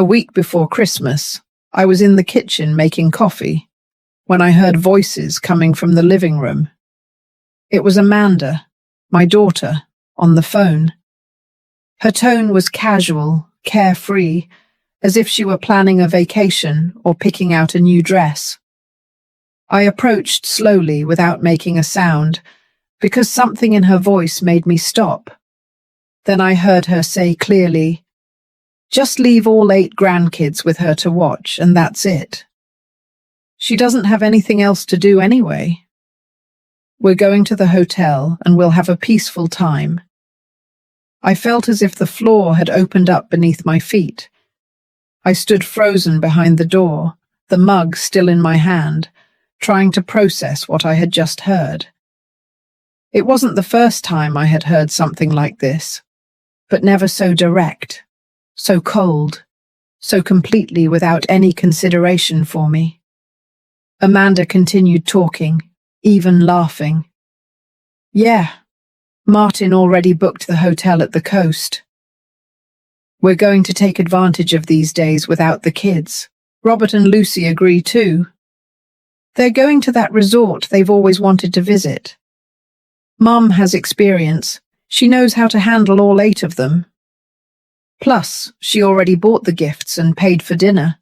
A week before Christmas, I was in the kitchen making coffee when I heard voices coming from the living room. It was Amanda, my daughter, on the phone. Her tone was casual, carefree, as if she were planning a vacation or picking out a new dress. I approached slowly without making a sound, because something in her voice made me stop. Then I heard her say clearly, "Just leave all 8 grandkids with her to watch, and that's it. She doesn't have anything else to do anyway. We're going to the hotel and we'll have a peaceful time." I felt as if the floor had opened up beneath my feet. I stood frozen behind the door, the mug still in my hand, trying to process what I had just heard. It wasn't the first time I had heard something like this, but never so direct, so cold, so completely without any consideration for me. Amanda continued talking, even laughing. "Yeah, Martin already booked the hotel at the coast. We're going to take advantage of these days without the kids. Robert and Lucy agree too. They're going to that resort they've always wanted to visit. Mum has experience. She knows how to handle all 8 of them. Plus, she already bought the gifts and paid for dinner.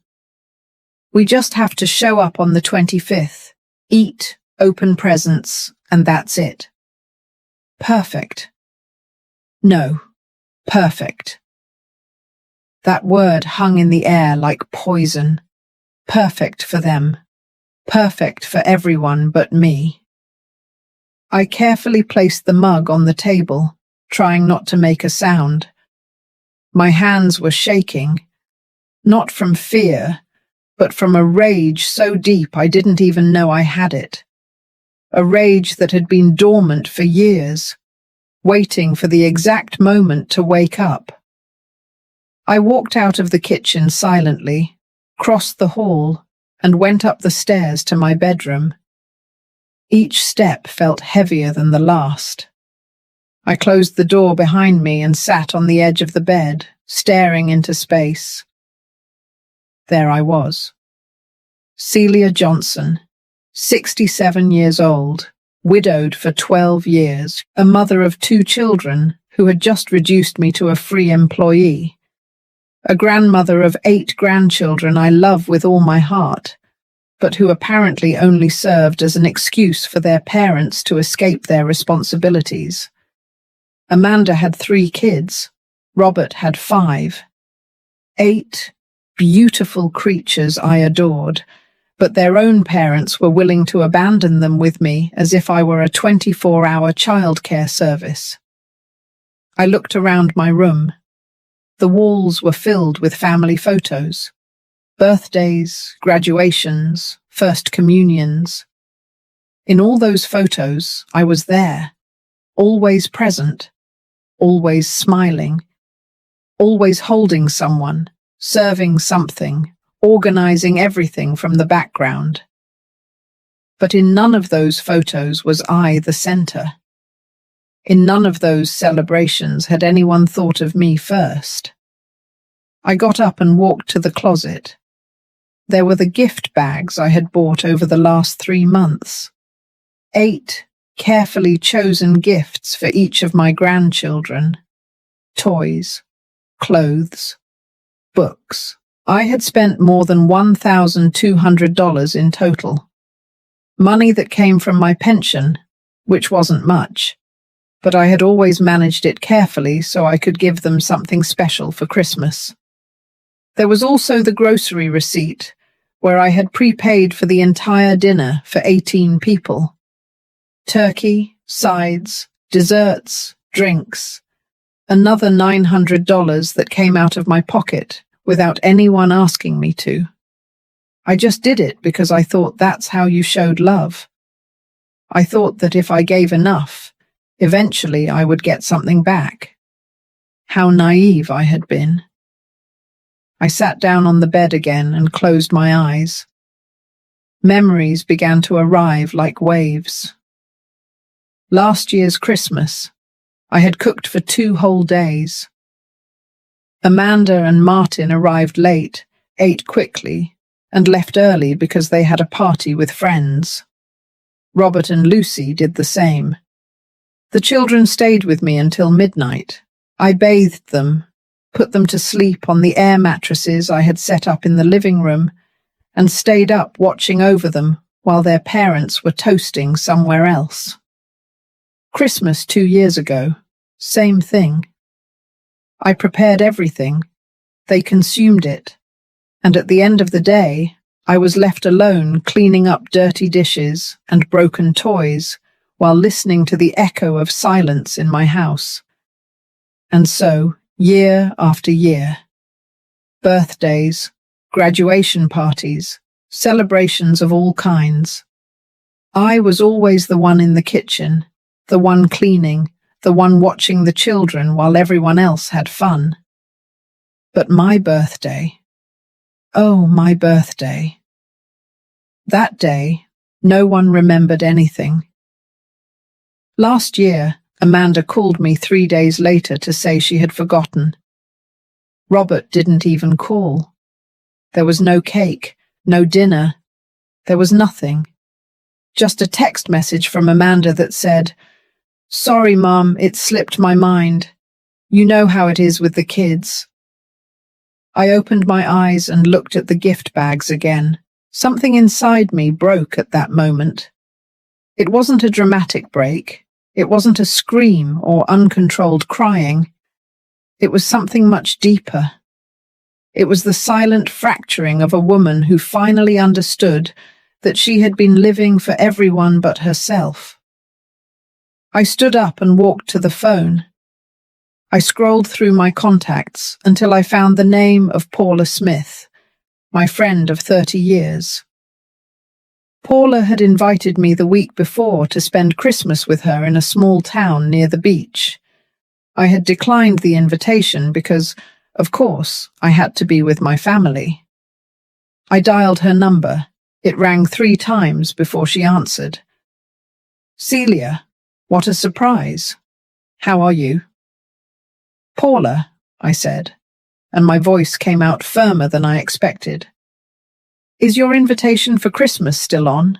We just have to show up on the 25th, eat, open presents, and that's it." Perfect. No, perfect. That word hung in the air like poison. Perfect for them. Perfect for everyone but me. I carefully placed the mug on the table, trying not to make a sound. My hands were shaking, not from fear, but from a rage so deep I didn't even know I had it. A rage that had been dormant for years, waiting for the exact moment to wake up. I walked out of the kitchen silently, crossed the hall, and went up the stairs to my bedroom. Each step felt heavier than the last. I closed the door behind me and sat on the edge of the bed, staring into space. There I was. Celia Johnson, 67 years old, widowed for 12 years, a mother of 2 children who had just reduced me to a free employee, a grandmother of 8 grandchildren I love with all my heart, but who apparently only served as an excuse for their parents to escape their responsibilities. Amanda had 3 kids. Robert had 5. 8 beautiful creatures I adored, but their own parents were willing to abandon them with me as if I were a 24-hour childcare service. I looked around my room. The walls were filled with family photos. Birthdays, graduations, first communions. In all those photos, I was there, always present, always smiling, always holding someone, serving something, organizing everything from the background. But in none of those photos was I the center. In none of those celebrations had anyone thought of me first. I got up and walked to the closet. There were the gift bags I had bought over the last 3 months. 8 carefully chosen gifts for each of my grandchildren. Toys, clothes, books. I had spent more than $1,200 in total. Money that came from my pension, which wasn't much, but I had always managed it carefully so I could give them something special for Christmas. There was also the grocery receipt, where I had prepaid for the entire dinner for 18 people. Turkey, sides, desserts, drinks. Another $900 that came out of my pocket without anyone asking me to. I just did it because I thought that's how you showed love. I thought that if I gave enough, eventually I would get something back. How naive I had been. I sat down on the bed again and closed my eyes. Memories began to arrive like waves. Last year's Christmas, I had cooked for 2 whole days. Amanda and Martin arrived late, ate quickly, and left early because they had a party with friends. Robert and Lucy did the same. The children stayed with me until midnight. I bathed them, put them to sleep on the air mattresses I had set up in the living room, and stayed up watching over them while their parents were toasting somewhere else. Christmas 2 years ago, same thing. I prepared everything. They consumed it. And at the end of the day, I was left alone cleaning up dirty dishes and broken toys while listening to the echo of silence in my house. And so, year after year, birthdays, graduation parties, celebrations of all kinds. I was always the one in the kitchen, the one cleaning, the one watching the children while everyone else had fun. But my birthday, oh, my birthday. That day, no one remembered anything. Last year, Amanda called me 3 days later to say she had forgotten. Robert didn't even call. There was no cake, no dinner. There was nothing. Just a text message from Amanda that said, "Sorry, Mum, it slipped my mind. You know how it is with the kids." I opened my eyes and looked at the gift bags again. Something inside me broke at that moment. It wasn't a dramatic break. It wasn't a scream or uncontrolled crying. It was something much deeper. It was the silent fracturing of a woman who finally understood that she had been living for everyone but herself. I stood up and walked to the phone. I scrolled through my contacts until I found the name of Paula Smith, my friend of 30 years. Paula had invited me the week before to spend Christmas with her in a small town near the beach. I had declined the invitation because, of course, I had to be with my family. I dialed her number. It rang 3 times before she answered. "Celia, what a surprise. How are you?" "Paula," I said, and my voice came out firmer than I expected. "Is your invitation for Christmas still on?"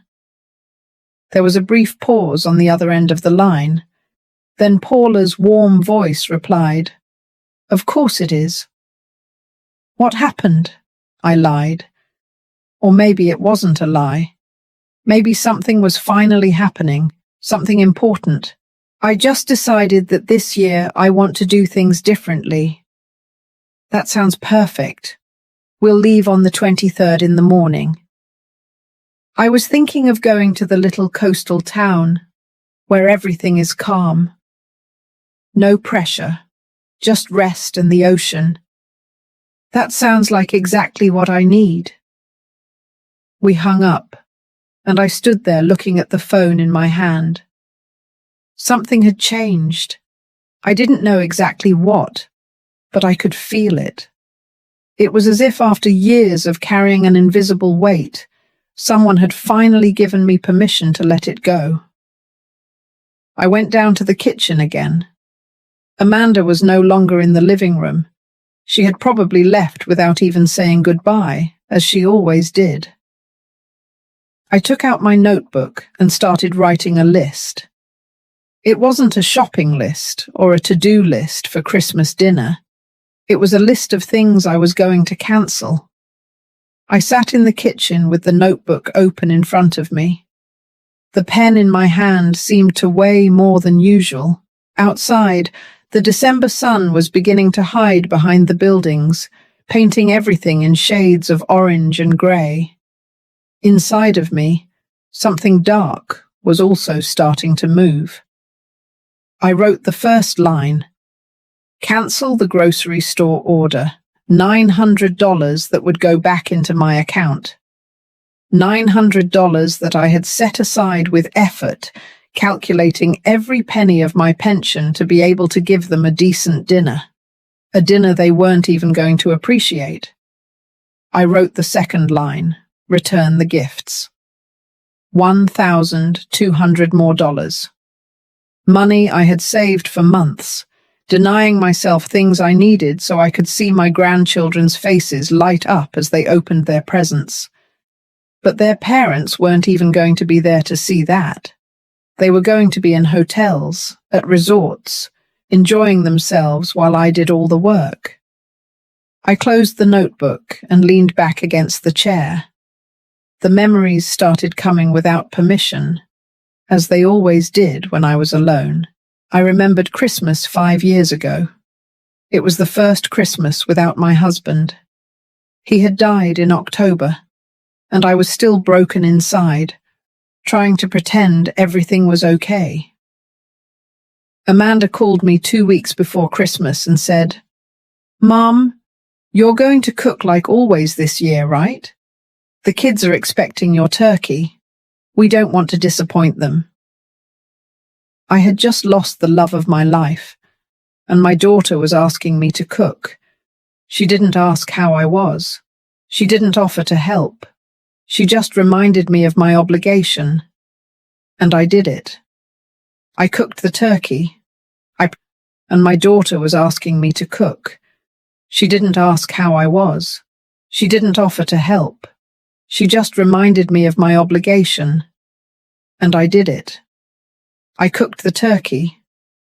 There was a brief pause on the other end of the line. Then Paula's warm voice replied, "Of course it is." "What happened?" I lied. Or maybe it wasn't a lie. Maybe something was finally happening, something important. "I just decided that this year I want to do things differently." "That sounds perfect. We'll leave on the 23rd in the morning." I was thinking of going to the little coastal town where everything is calm. No pressure, just rest and the ocean. That sounds like exactly what I need. We hung up, and I stood there looking at the phone in my hand. Something had changed. I didn't know exactly what, but I could feel it. It was as if after years of carrying an invisible weight, someone had finally given me permission to let it go. I went down to the kitchen again. Amanda was no longer in the living room. She had probably left without even saying goodbye, as she always did. I took out my notebook and started writing a list. It wasn't a shopping list or a to-do list for Christmas dinner. It was a list of things I was going to cancel. I sat in the kitchen with the notebook open in front of me. The pen in my hand seemed to weigh more than usual. Outside, the December sun was beginning to hide behind the buildings, painting everything in shades of orange and grey. Inside of me, something dark was also starting to move. I wrote the first line. Cancel the grocery store order. $900 that would go back into my account. $900 that I had set aside with effort, calculating every penny of my pension to be able to give them a decent dinner. A dinner they weren't even going to appreciate. I wrote the second line. Return the gifts. $1,200 more. Money I had saved for months, denying myself things I needed so I could see my grandchildren's faces light up as they opened their presents. But their parents weren't even going to be there to see that. They were going to be in hotels, at resorts, enjoying themselves while I did all the work. I closed the notebook and leaned back against the chair. The memories started coming without permission, as they always did when I was alone. I remembered Christmas 5 years ago. It was the first Christmas without my husband. He had died in October, and I was still broken inside, trying to pretend everything was okay. Amanda called me 2 weeks before Christmas and said, "Mom, you're going to cook like always this year, right? The kids are expecting your turkey. We don't want to disappoint them." I had just lost the love of my life, and my daughter was asking me to cook. She didn't ask how I was. She didn't offer to help. She just reminded me of my obligation, and I did it. I cooked the turkey, and my daughter was asking me to cook. She didn't ask how I was. She didn't offer to help. She just reminded me of my obligation, and I did it. I cooked the turkey.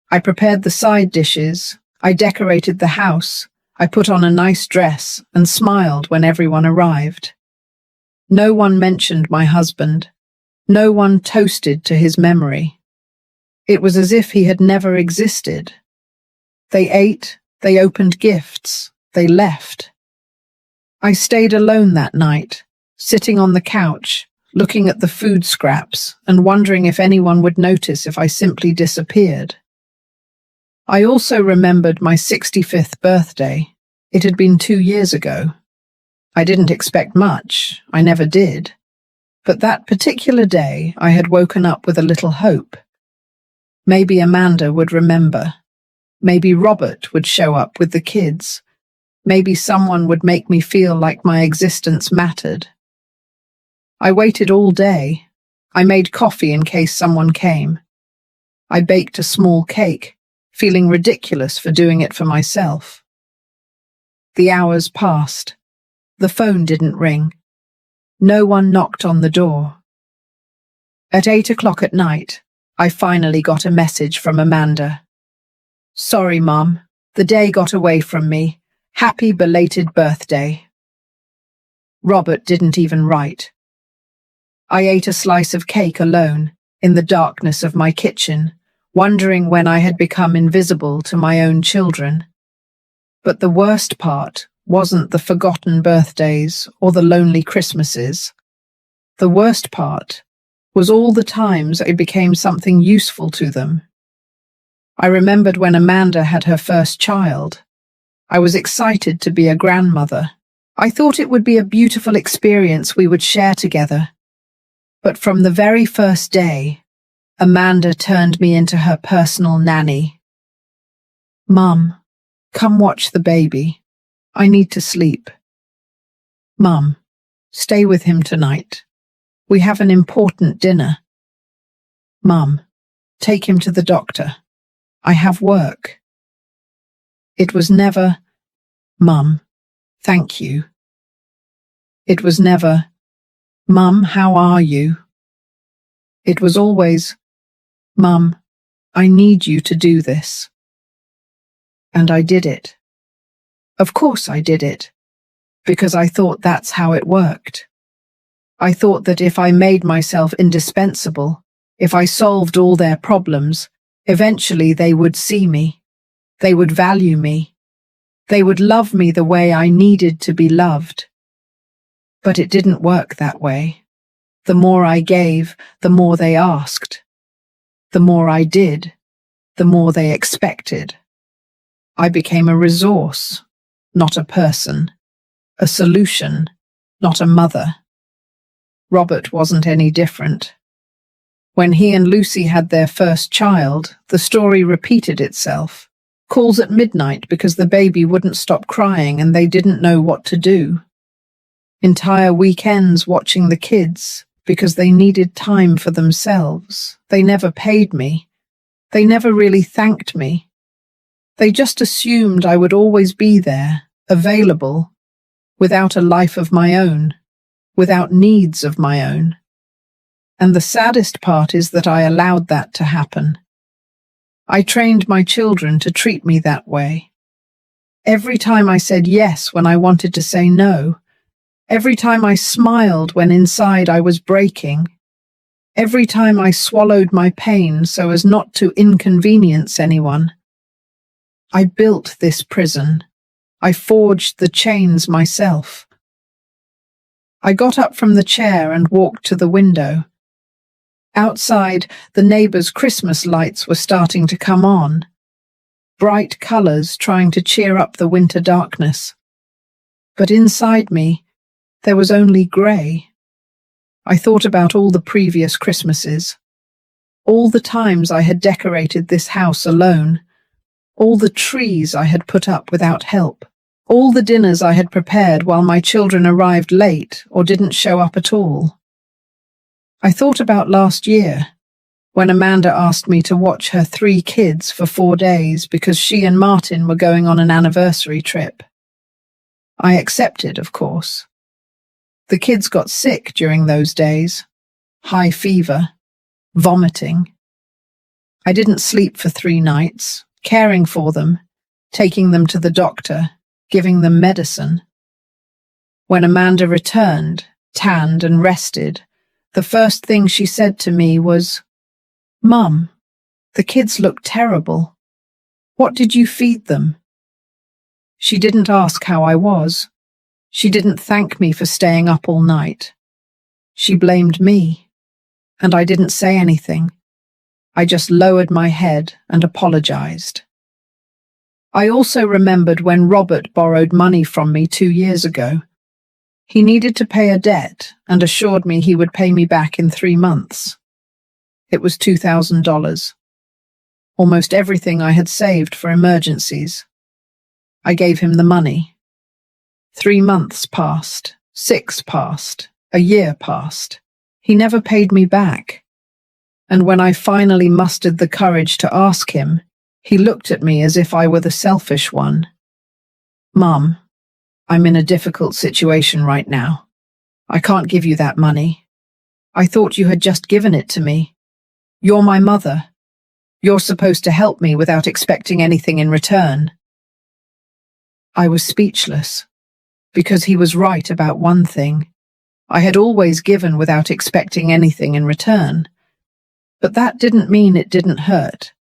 I prepared the side dishes. I decorated the house. I put on a nice dress and smiled when everyone arrived. No one mentioned my husband. No one toasted to his memory. It was as if he had never existed. They ate, they opened gifts, they left. I stayed alone that night, sitting on the couch, looking at the food scraps and wondering if anyone would notice if I simply disappeared. I also remembered my 65th birthday. It had been 2 years ago. I didn't expect much, I never did. But that particular day, I had woken up with a little hope. Maybe Amanda would remember. Maybe Robert would show up with the kids. Maybe someone would make me feel like my existence mattered. I waited all day. I made coffee in case someone came. I baked a small cake, feeling ridiculous for doing it for myself. The hours passed. The phone didn't ring. No one knocked on the door. At 8 o'clock at night, I finally got a message from Amanda. "Sorry, Mum. The day got away from me. Happy belated birthday." Robert didn't even write. I ate a slice of cake alone, in the darkness of my kitchen, wondering when I had become invisible to my own children. But the worst part wasn't the forgotten birthdays or the lonely Christmases. The worst part was all the times I became something useful to them. I remembered when Amanda had her first child. I was excited to be a grandmother. I thought it would be a beautiful experience we would share together. But from the very first day, Amanda turned me into her personal nanny. "Mum, come watch the baby. I need to sleep." "Mum, stay with him tonight. We have an important dinner." "Mum, take him to the doctor. I have work." It was never, "Mum, thank you." It was never, "Mum, how are you?" It was always, "Mum, I need you to do this." And I did it. Of course I did it, because I thought that's how it worked. I thought that if I made myself indispensable, if I solved all their problems, eventually they would see me, they would value me, they would love me the way I needed to be loved. But it didn't work that way. The more I gave, the more they asked. The more I did, the more they expected. I became a resource, not a person, a solution, not a mother. Robert wasn't any different. When he and Lucy had their first child, the story repeated itself. Calls at midnight because the baby wouldn't stop crying and they didn't know what to do. Entire weekends watching the kids because they needed time for themselves. They never paid me. They never really thanked me. They just assumed I would always be there, available, without a life of my own, without needs of my own. And the saddest part is that I allowed that to happen. I trained my children to treat me that way. Every time I said yes when I wanted to say no, every time I smiled when inside I was breaking, every time I swallowed my pain so as not to inconvenience anyone, I built this prison. I forged the chains myself. I got up from the chair and walked to the window. Outside, the neighbors' Christmas lights were starting to come on, bright colors trying to cheer up the winter darkness. But inside me, there was only grey. I thought about all the previous Christmases, all the times I had decorated this house alone, all the trees I had put up without help, all the dinners I had prepared while my children arrived late or didn't show up at all. I thought about last year, when Amanda asked me to watch her 3 kids for 4 days because she and Martin were going on an anniversary trip. I accepted, of course. The kids got sick during those days. High fever, vomiting. I didn't sleep for 3 nights, caring for them, taking them to the doctor, giving them medicine. When Amanda returned, tanned and rested, the first thing she said to me was, "Mum, the kids look terrible. What did you feed them?" She didn't ask how I was. She didn't thank me for staying up all night. She blamed me, and I didn't say anything. I just lowered my head and apologized. I also remembered when Robert borrowed money from me 2 years ago. He needed to pay a debt and assured me he would pay me back in 3 months. It was $2,000. Almost everything I had saved for emergencies. I gave him the money. 3 months passed, 6 passed, a year passed. He never paid me back. And when I finally mustered the courage to ask him, he looked at me as if I were the selfish one. "Mum, I'm in a difficult situation right now. I can't give you that money. I thought you had just given it to me. You're my mother. You're supposed to help me without expecting anything in return." I was speechless, because he was right about one thing. I had always given without expecting anything in return. But that didn't mean it didn't hurt.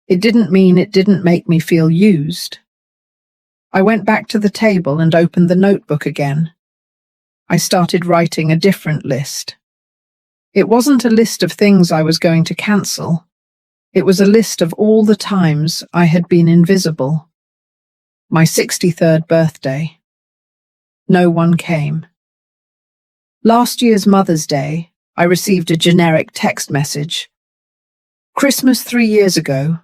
It didn't mean it didn't make me feel used. I went back to the table and opened the notebook again. I started writing a different list. It wasn't a list of things I was going to cancel. It was a list of all the times I had been invisible. My 63rd birthday. No one came. Last year's Mother's Day, I received a generic text message. "Christmas 3 years ago.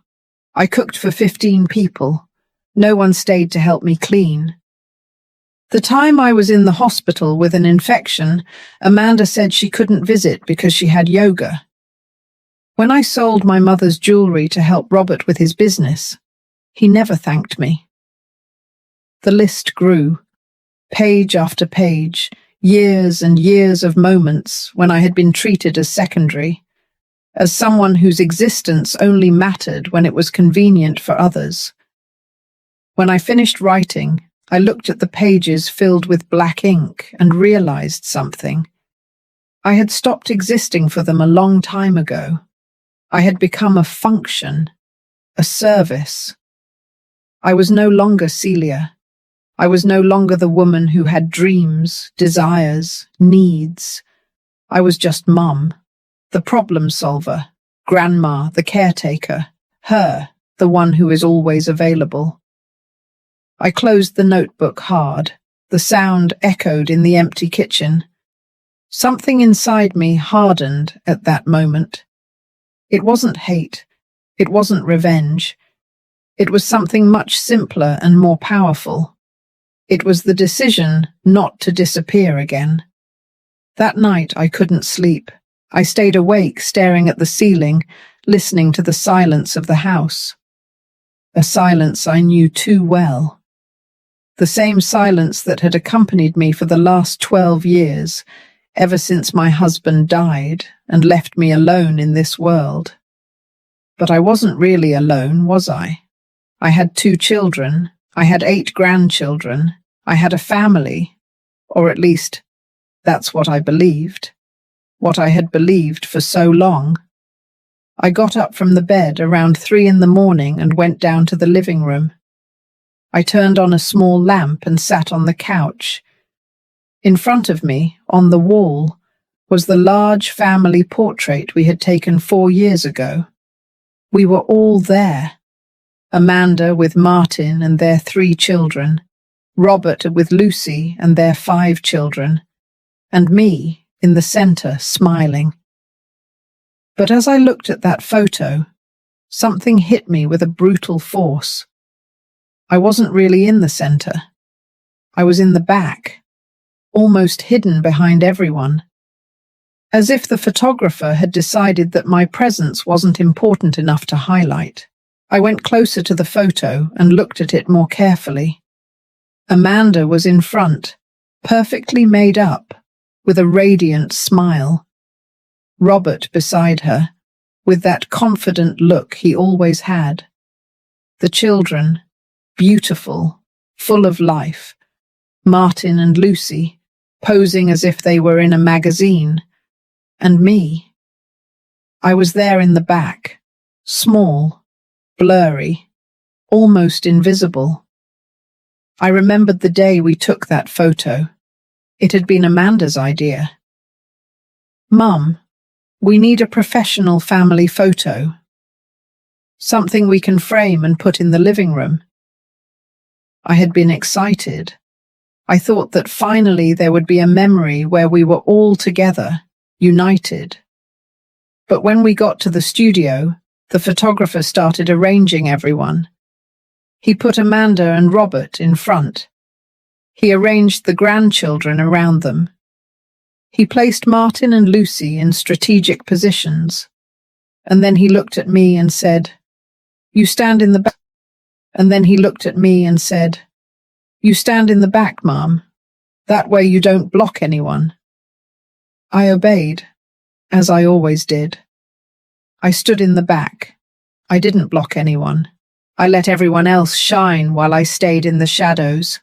I cooked for 15 people. No one stayed to help me clean. The time I was in the hospital with an infection, Amanda said she couldn't visit because she had yoga. When I sold my mother's jewelry to help Robert with his business, he never thanked me." The list grew, page after page, years and years of moments when I had been treated as secondary, as someone whose existence only mattered when it was convenient for others. When I finished writing, I looked at the pages filled with black ink and realized something. I had stopped existing for them a long time ago. I had become a function, a service. I was no longer Celia. I was no longer the woman who had dreams, desires, needs. I was just Mum, the problem solver, Grandma, the caretaker, her, the one who is always available. I closed the notebook hard. The sound echoed in the empty kitchen. Something inside me hardened at that moment. It wasn't hate. It wasn't revenge. It was something much simpler and more powerful. It was the decision not to disappear again. That night I couldn't sleep. I stayed awake, staring at the ceiling, listening to the silence of the house. a silence I knew too well. The same silence that had accompanied me for the last 12 years, ever since my husband died and left me alone in this world. But I wasn't really alone, was I? I had 2 children, I had 8 grandchildren, I had a family, or at least that's what I believed, what I had believed for so long. I got up from the bed around 3 in the morning and went down to the living room. I turned on a small lamp and sat on the couch. In front of me, on the wall, was the large family portrait we had taken 4 years ago. We were all there. Amanda with Martin and their 3 children, Robert with Lucy and their 5 children, and me in the centre smiling. But as I looked at that photo, something hit me with a brutal force. I wasn't really in the centre. I was in the back, almost hidden behind everyone. As if the photographer had decided that my presence wasn't important enough to highlight. I went closer to the photo and looked at it more carefully. Amanda was in front, perfectly made up, with a radiant smile. Robert beside her, with that confident look he always had. The children, beautiful, full of life. Martin and Lucy, posing as if they were in a magazine. And me. I was there in the back, small, blurry, almost invisible. I remembered the day we took that photo. It had been Amanda's idea. "Mum, we need a professional family photo. Something we can frame and put in the living room." I had been excited. I thought that finally there would be a memory where we were all together, united. But when we got to the studio, the photographer started arranging everyone. He put Amanda and Robert in front. He arranged the grandchildren around them. He placed Martin and Lucy in strategic positions. And then he looked at me and said, "You stand in the back." And then he looked at me and said, "You stand in the back, Mom. That way you don't block anyone." I obeyed, as I always did. I stood in the back. I didn't block anyone. I let everyone else shine while I stayed in the shadows.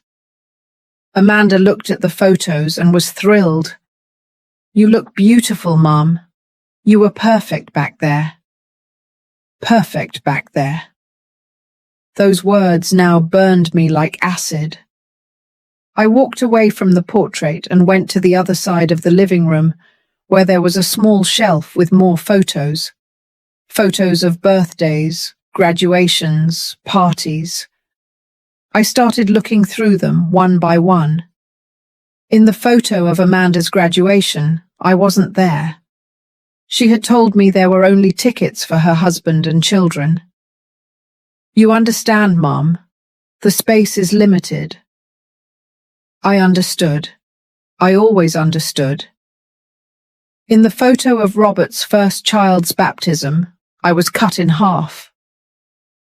Amanda looked at the photos and was thrilled. "You look beautiful, Mom. You were perfect back there. Perfect back there." Those words now burned me like acid. I walked away from the portrait and went to the other side of the living room, where there was a small shelf with more photos. Photos of birthdays, graduations, parties. I started looking through them one by one. In the photo of Amanda's graduation, I wasn't there. She had told me there were only tickets for her husband and children. "You understand, Mom. The space is limited." I understood. I always understood. In the photo of Robert's first child's baptism, I was cut in half.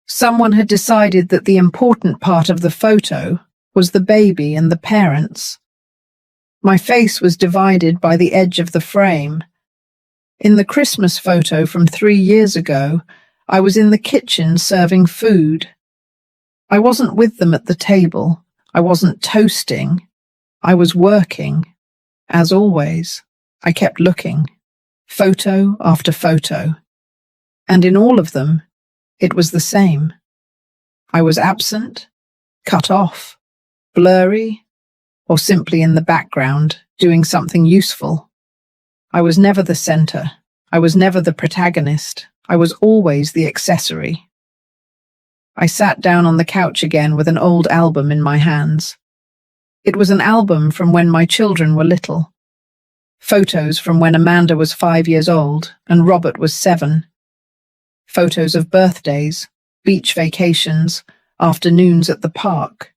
Someone had decided that the important part of the photo was the baby and the parents. My face was divided by the edge of the frame. In the Christmas photo from 3 years ago, I was in the kitchen serving food. I wasn't with them at the table. I wasn't toasting. I was working. As always, I kept looking, photo after photo. And in all of them, it was the same. I was absent, cut off, blurry, or simply in the background, doing something useful. I was never the center. I was never the protagonist. I was always the accessory. I sat down on the couch again with an old album in my hands. It was an album from when my children were little. Photos from when Amanda was 5 years old and Robert was 7. Photos of birthdays, beach vacations, afternoons at the park.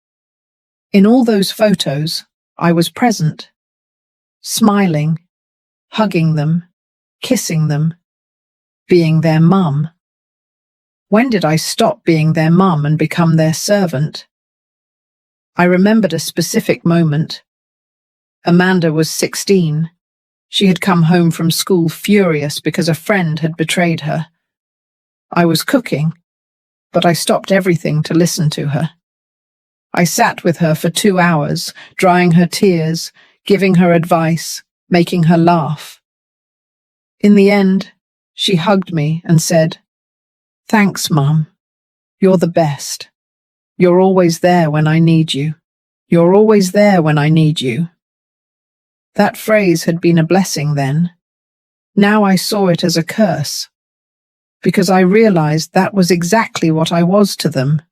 In all those photos, I was present, smiling, hugging them, kissing them, being their mum. When did I stop being their mum and become their servant? I remembered a specific moment. Amanda was 16. She had come home from school furious because a friend had betrayed her. I was cooking, but I stopped everything to listen to her. I sat with her for 2 hours, drying her tears, giving her advice, making her laugh. In the end, she hugged me and said, "Thanks, Mum. You're the best. You're always there when I need you. You're always there when I need you." That phrase had been a blessing then. Now I saw it as a curse, because I realized that was exactly what I was to them.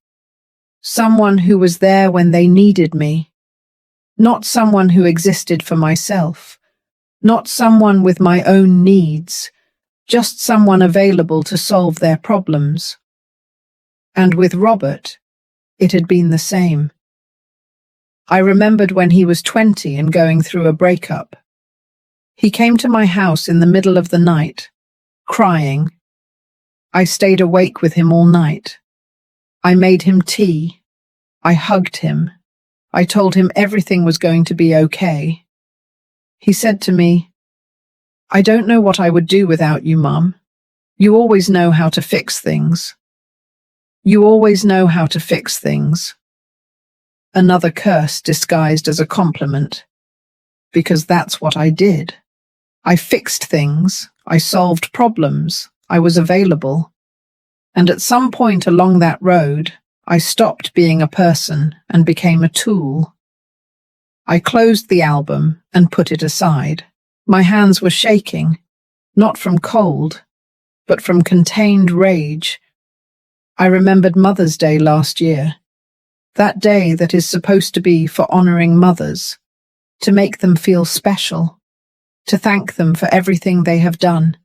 Someone who was there when they needed me. Not someone who existed for myself. Not someone with my own needs. Just someone available to solve their problems. And with Robert, it had been the same. I remembered when he was 20 and going through a breakup. He came to my house in the middle of the night, crying. I stayed awake with him all night. I made him tea. I hugged him. I told him everything was going to be okay. He said to me, "I don't know what I would do without you, Mum. You always know how to fix things. You always know how to fix things." Another curse disguised as a compliment, because that's what I did. I fixed things, I solved problems, I was available. And at some point along that road, I stopped being a person and became a tool. I closed the album and put it aside. My hands were shaking, not from cold, but from contained rage. I remembered Mother's Day last year. That day that is supposed to be for honoring mothers, to make them feel special, to thank them for everything they have done.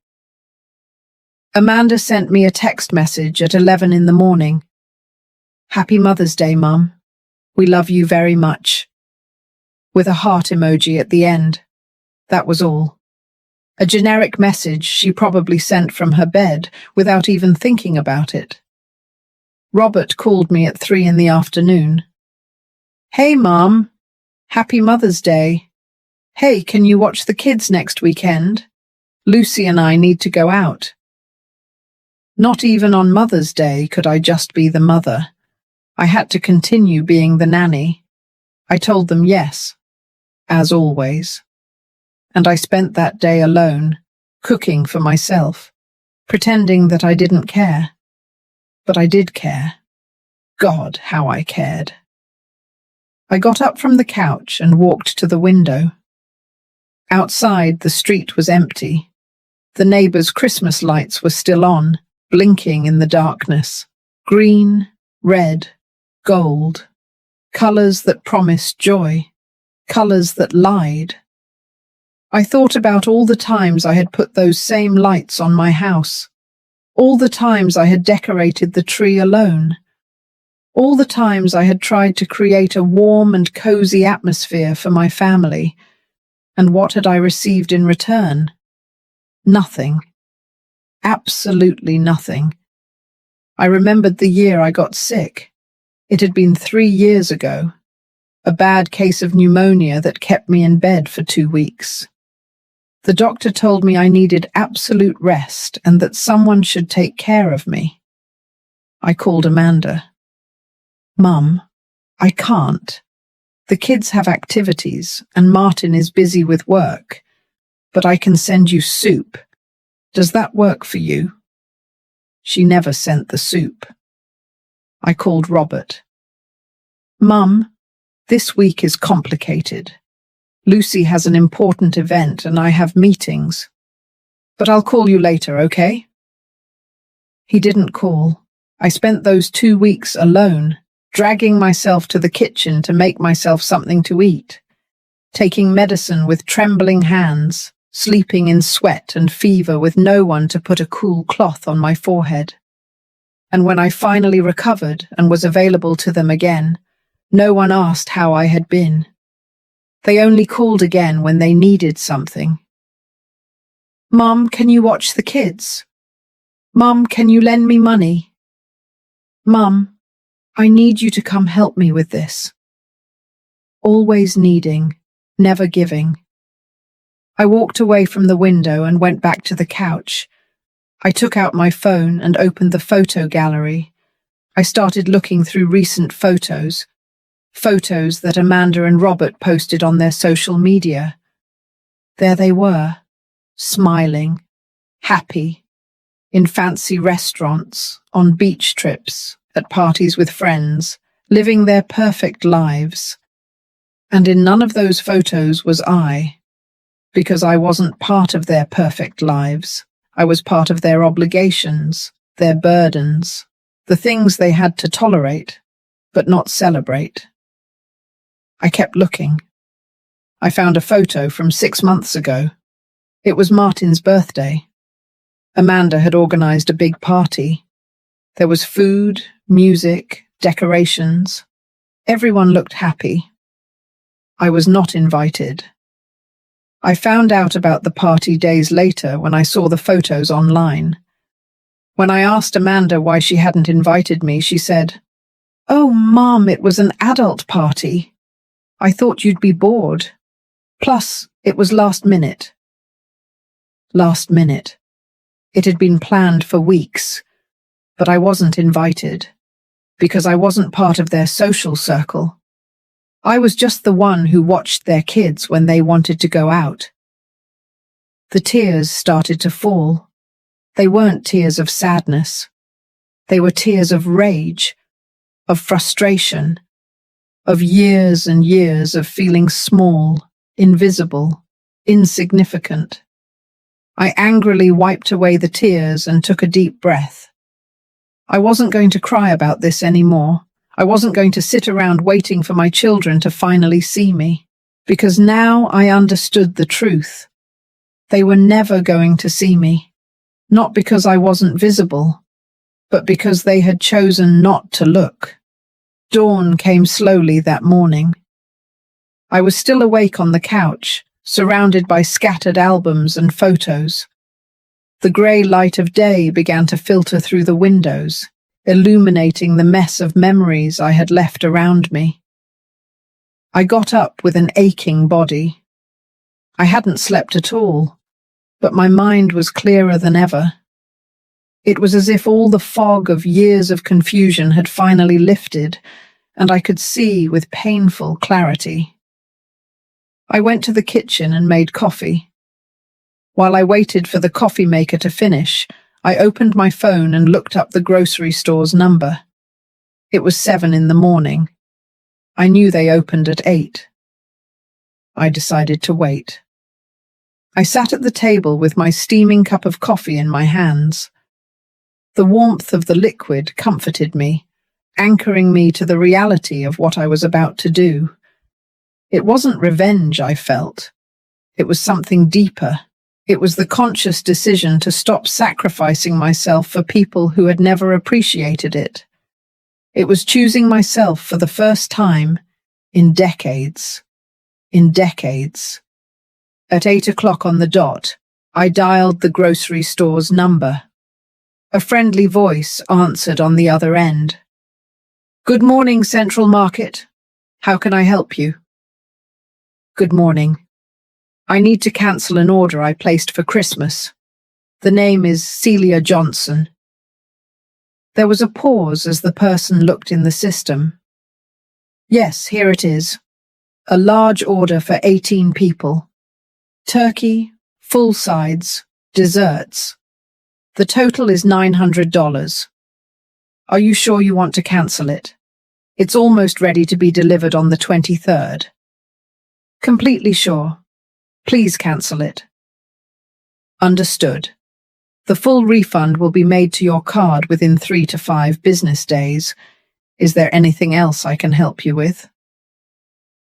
Amanda sent me a text message at 11 in the morning. "Happy Mother's Day, Mum. We love you very much." With a heart emoji at the end. That was all. A generic message she probably sent from her bed without even thinking about it. Robert called me at 3 in the afternoon. "Hey, Mum. Happy Mother's Day. Hey, can you watch the kids next weekend? Lucy and I need to go out." Not even on Mother's Day could I just be the mother. I had to continue being the nanny. I told them yes, as always. And I spent that day alone, cooking for myself, pretending that I didn't care. But I did care. God, how I cared. I got up from the couch and walked to the window. Outside, the street was empty. The neighbours' Christmas lights were still on, blinking in the darkness. Green, red, gold. Colours that promised joy. Colours that lied. I thought about all the times I had put those same lights on my house. All the times I had decorated the tree alone. All the times I had tried to create a warm and cozy atmosphere for my family. And what had I received in return? Nothing. Absolutely nothing. I remembered the year I got sick. It had been 3 years ago. A bad case of pneumonia that kept me in bed for 2 weeks. The doctor told me I needed absolute rest and that someone should take care of me. I called Amanda. "Mum, I can't. The kids have activities and Martin is busy with work, but I can send you soup. Does that work for you?" She never sent the soup. I called Robert. "Mum, this week is complicated. Lucy has an important event and I have meetings. But I'll call you later, okay?" He didn't call. I spent those 2 weeks alone, dragging myself to the kitchen to make myself something to eat, taking medicine with trembling hands, sleeping in sweat and fever with no one to put a cool cloth on my forehead. And when I finally recovered and was available to them again, no one asked how I had been. They only called again when they needed something. "Mum, can you watch the kids? Mum, can you lend me money? Mum, I need you to come help me with this. Always needing, never giving. I walked away from the window and went back to the couch. I took out my phone and opened the photo gallery. I started looking through recent photos that Amanda and Robert posted on their social media. There they were, smiling, happy, in fancy restaurants, on beach trips, at parties with friends, living their perfect lives. And in none of those photos was I, because I wasn't part of their perfect lives. I was part of their obligations, their burdens, the things they had to tolerate, but not celebrate. I kept looking. I found a photo from 6 months ago. It was Martin's birthday. Amanda had organized a big party. There was food, music, decorations. Everyone looked happy. I was not invited. I found out about the party days later when I saw the photos online. When I asked Amanda why she hadn't invited me, she said, "Oh, Mom, it was an adult party. I thought you'd be bored. Plus, it was last minute." Last minute. It had been planned for weeks, but I wasn't invited, because I wasn't part of their social circle. I was just the one who watched their kids when they wanted to go out. The tears started to fall. They weren't tears of sadness. They were tears of rage, of frustration, of years and years of feeling small, invisible, insignificant. I angrily wiped away the tears and took a deep breath. I wasn't going to cry about this anymore. I wasn't going to sit around waiting for my children to finally see me, because now I understood the truth. They were never going to see me, not because I wasn't visible, but because they had chosen not to look. Dawn came slowly that morning. I was still awake on the couch, surrounded by scattered albums and photos. The grey light of day began to filter through the windows, illuminating the mess of memories I had left around me. I got up with an aching body. I hadn't slept at all, but my mind was clearer than ever. It was as if all the fog of years of confusion had finally lifted, and I could see with painful clarity. I went to the kitchen and made coffee. While I waited for the coffee maker to finish, I opened my phone and looked up the grocery store's number. It was 7 in the morning. I knew they opened at 8. I decided to wait. I sat at the table with my steaming cup of coffee in my hands. The warmth of the liquid comforted me, anchoring me to the reality of what I was about to do. It wasn't revenge I felt. It was something deeper. It was the conscious decision to stop sacrificing myself for people who had never appreciated it. It was choosing myself for the first time in decades. In decades. At 8 o'clock on the dot, I dialed the grocery store's number. A friendly voice answered on the other end. "Good morning, Central Market. How can I help you?" "Good morning. I need to cancel an order I placed for Christmas. The name is Celia Johnson." There was a pause as the person looked in the system. "Yes, here it is. A large order for 18 people. Turkey, full sides, desserts. The total is $900. Are you sure you want to cancel it? It's almost ready to be delivered on the 23rd. "Completely sure. Please cancel it." "Understood. The full refund will be made to your card within 3 to 5 business days. Is there anything else I can help you with?"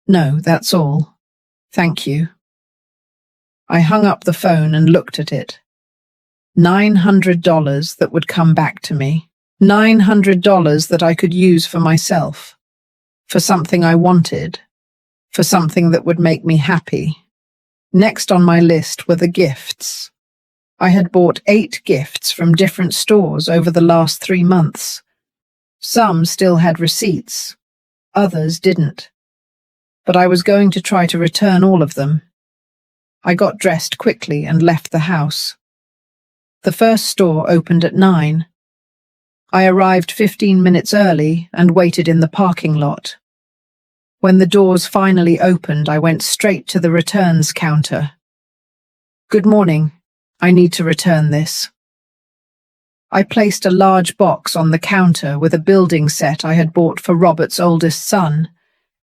"No, that's all. Thank you." I hung up the phone and looked at it. $900 that would come back to me. $900 that I could use for myself, for something I wanted, for something that would make me happy. Next on my list were the gifts. I had bought 8 gifts from different stores over the last 3 months. Some still had receipts, others didn't. But I was going to try to return all of them. I got dressed quickly and left the house. The first store opened at 9. I arrived 15 minutes early and waited in the parking lot. When the doors finally opened, I went straight to the returns counter. "Good morning. I need to return this." I placed a large box on the counter with a building set I had bought for Robert's oldest son.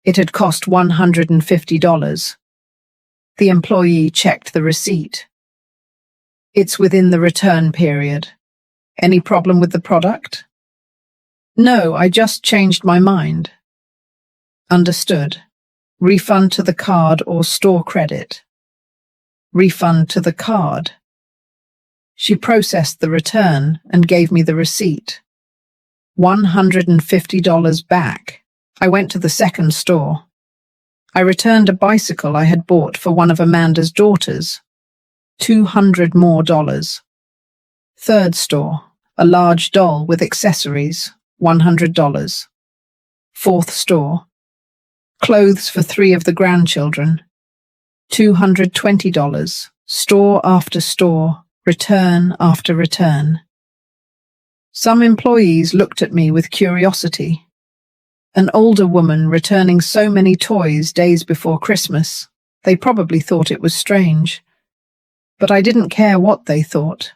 It had cost $150. The employee checked the receipt. "It's within the return period. Any problem with the product?" "No, I just changed my mind." "Understood. Refund to the card or store credit?" "Refund to the card." She processed the return and gave me the receipt. $150 back. I went to the second store. I returned a bicycle I had bought for one of Amanda's daughters. $200 more. Third store, a large doll with accessories, $100. Fourth store, clothes for 3 of the grandchildren, $220. Store after store, return after return. Some employees looked at me with curiosity. An older woman returning so many toys days before Christmas. They probably thought it was strange. But I didn't care what they thought.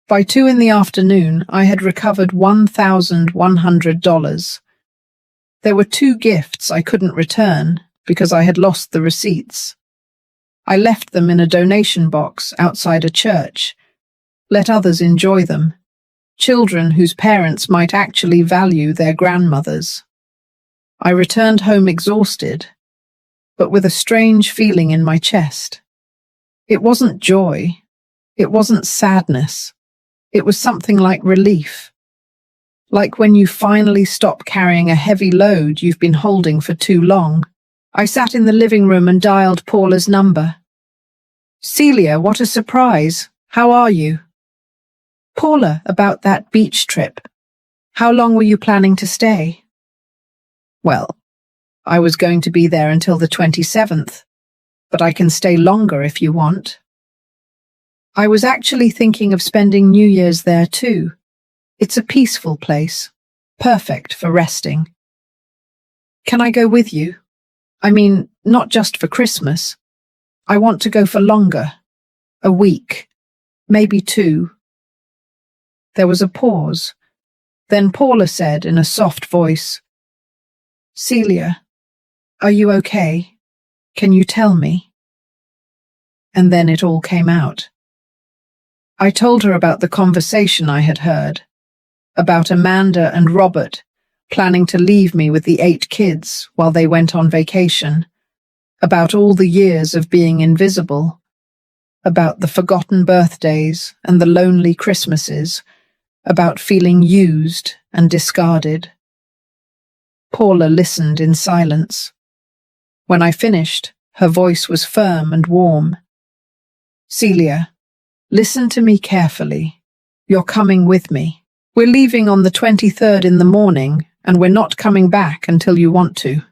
By 2 in the afternoon, I had recovered $1,100. There were 2 gifts I couldn't return because I had lost the receipts. I left them in a donation box outside a church. Let others enjoy them. Children whose parents might actually value their grandmothers. I returned home exhausted, but with a strange feeling in my chest. It wasn't joy. It wasn't sadness. It was something like relief. Like when you finally stop carrying a heavy load you've been holding for too long. I sat in the living room and dialed Paula's number. "Celia, what a surprise. How are you?" "Paula, about that beach trip. How long were you planning to stay?" "Well, I was going to be there until the 27th, but I can stay longer if you want." "I was actually thinking of spending New Year's there too. It's a peaceful place, perfect for resting." "Can I go with you? I mean, not just for Christmas. I want to go for longer. A week, maybe 2. There was a pause. Then Paula said in a soft voice, "Celia, are you okay? Can you tell me?" And then it all came out. I told her about the conversation I had heard, about Amanda and Robert planning to leave me with the 8 kids while they went on vacation, about all the years of being invisible, about the forgotten birthdays and the lonely Christmases, about feeling used and discarded. Paula listened in silence. When I finished, her voice was firm and warm. "Celia, listen to me carefully. You're coming with me. We're leaving on the 23rd in the morning, and we're not coming back until you want to.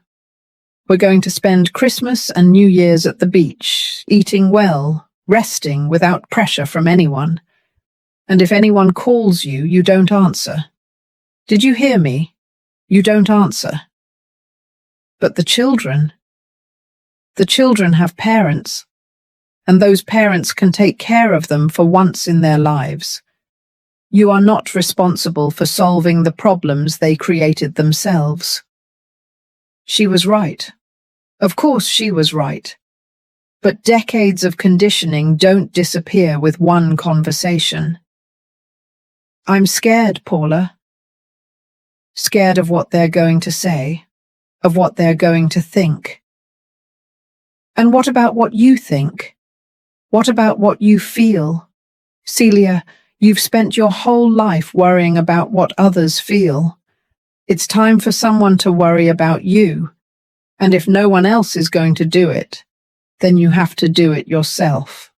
We're going to spend Christmas and New Year's at the beach, eating well, resting without pressure from anyone. And if anyone calls you, you don't answer. Did you hear me? You don't answer." "But the children have parents, and those parents can take care of them for once in their lives. You are not responsible for solving the problems they created themselves." She was right. Of course she was right. But decades of conditioning don't disappear with one conversation. "I'm scared, Paula." "Scared of what they're going to say, of what they're going to think." "And what about what you think? What about what you feel? Celia, you've spent your whole life worrying about what others feel. It's time for someone to worry about you. And if no one else is going to do it, then you have to do it yourself."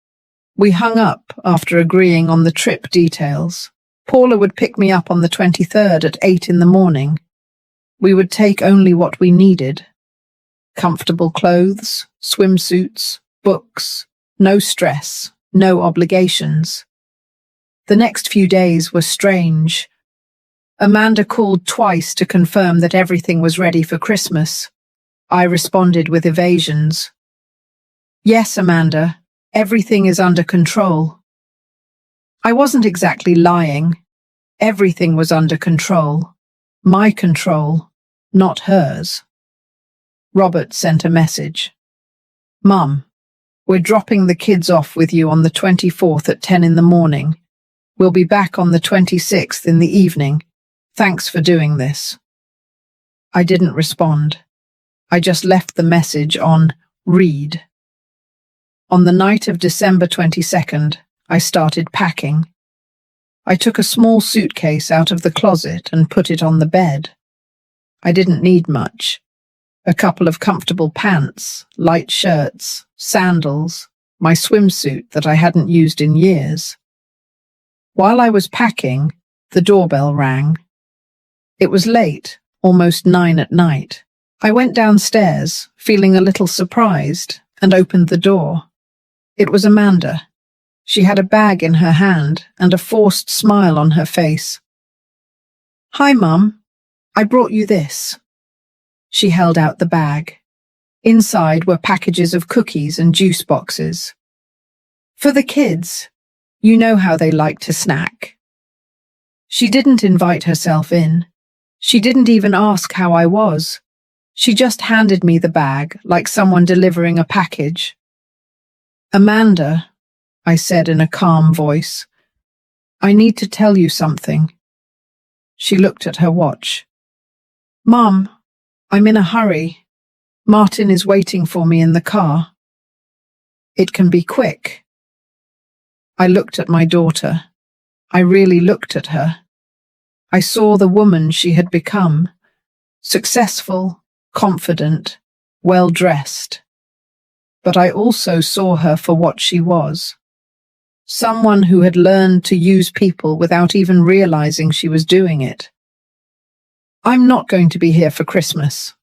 We hung up after agreeing on the trip details. Paula would pick me up on the 23rd at 8 in the morning. We would take only what we needed. Comfortable clothes, swimsuits, books, no stress, no obligations. The next few days were strange. Amanda called twice to confirm that everything was ready for Christmas. I responded with evasions. Yes, Amanda, everything is under control. I wasn't exactly lying. Everything was under control. My control, not hers. Robert sent a message. Mum, we're dropping the kids off with you on the 24th at 10 in the morning. We'll be back on the 26th in the evening. Thanks for doing this. I didn't respond. I just left the message on read. On the night of December 22nd, I started packing. I took a small suitcase out of the closet and put it on the bed. I didn't need much. A couple of comfortable pants, light shirts, sandals, my swimsuit that I hadn't used in years. While I was packing, the doorbell rang. It was late, almost 9 at night. I went downstairs, feeling a little surprised, and opened the door. It was Amanda. She had a bag in her hand and a forced smile on her face. Hi, Mum. I brought you this. She held out the bag. Inside were packages of cookies and juice boxes. For the kids. You know how they like to snack. She didn't invite herself in. She didn't even ask how I was. She just handed me the bag like someone delivering a package. Amanda, I said in a calm voice, I need to tell you something. She looked at her watch. Mum, I'm in a hurry. Martin is waiting for me in the car. It can be quick. I looked at my daughter. I really looked at her. I saw the woman she had become, successful, confident, well-dressed. But I also saw her for what she was. Someone who had learned to use people without even realizing she was doing it. I'm not going to be here for Christmas.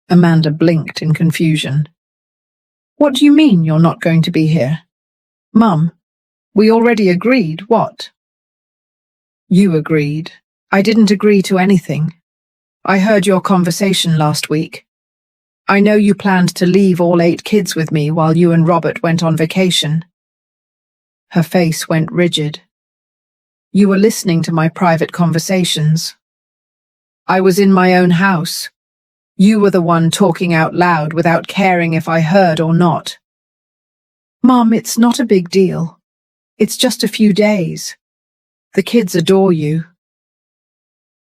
Amanda blinked in confusion. What do you mean you're not going to be here? Mum, we already agreed, what? You agreed. I didn't agree to anything. I heard your conversation last week. I know you planned to leave all 8 kids with me while you and Robert went on vacation. Her face went rigid. You were listening to my private conversations. I was in my own house. You were the one talking out loud without caring if I heard or not. Mum, it's not a big deal. It's just a few days. The kids adore you.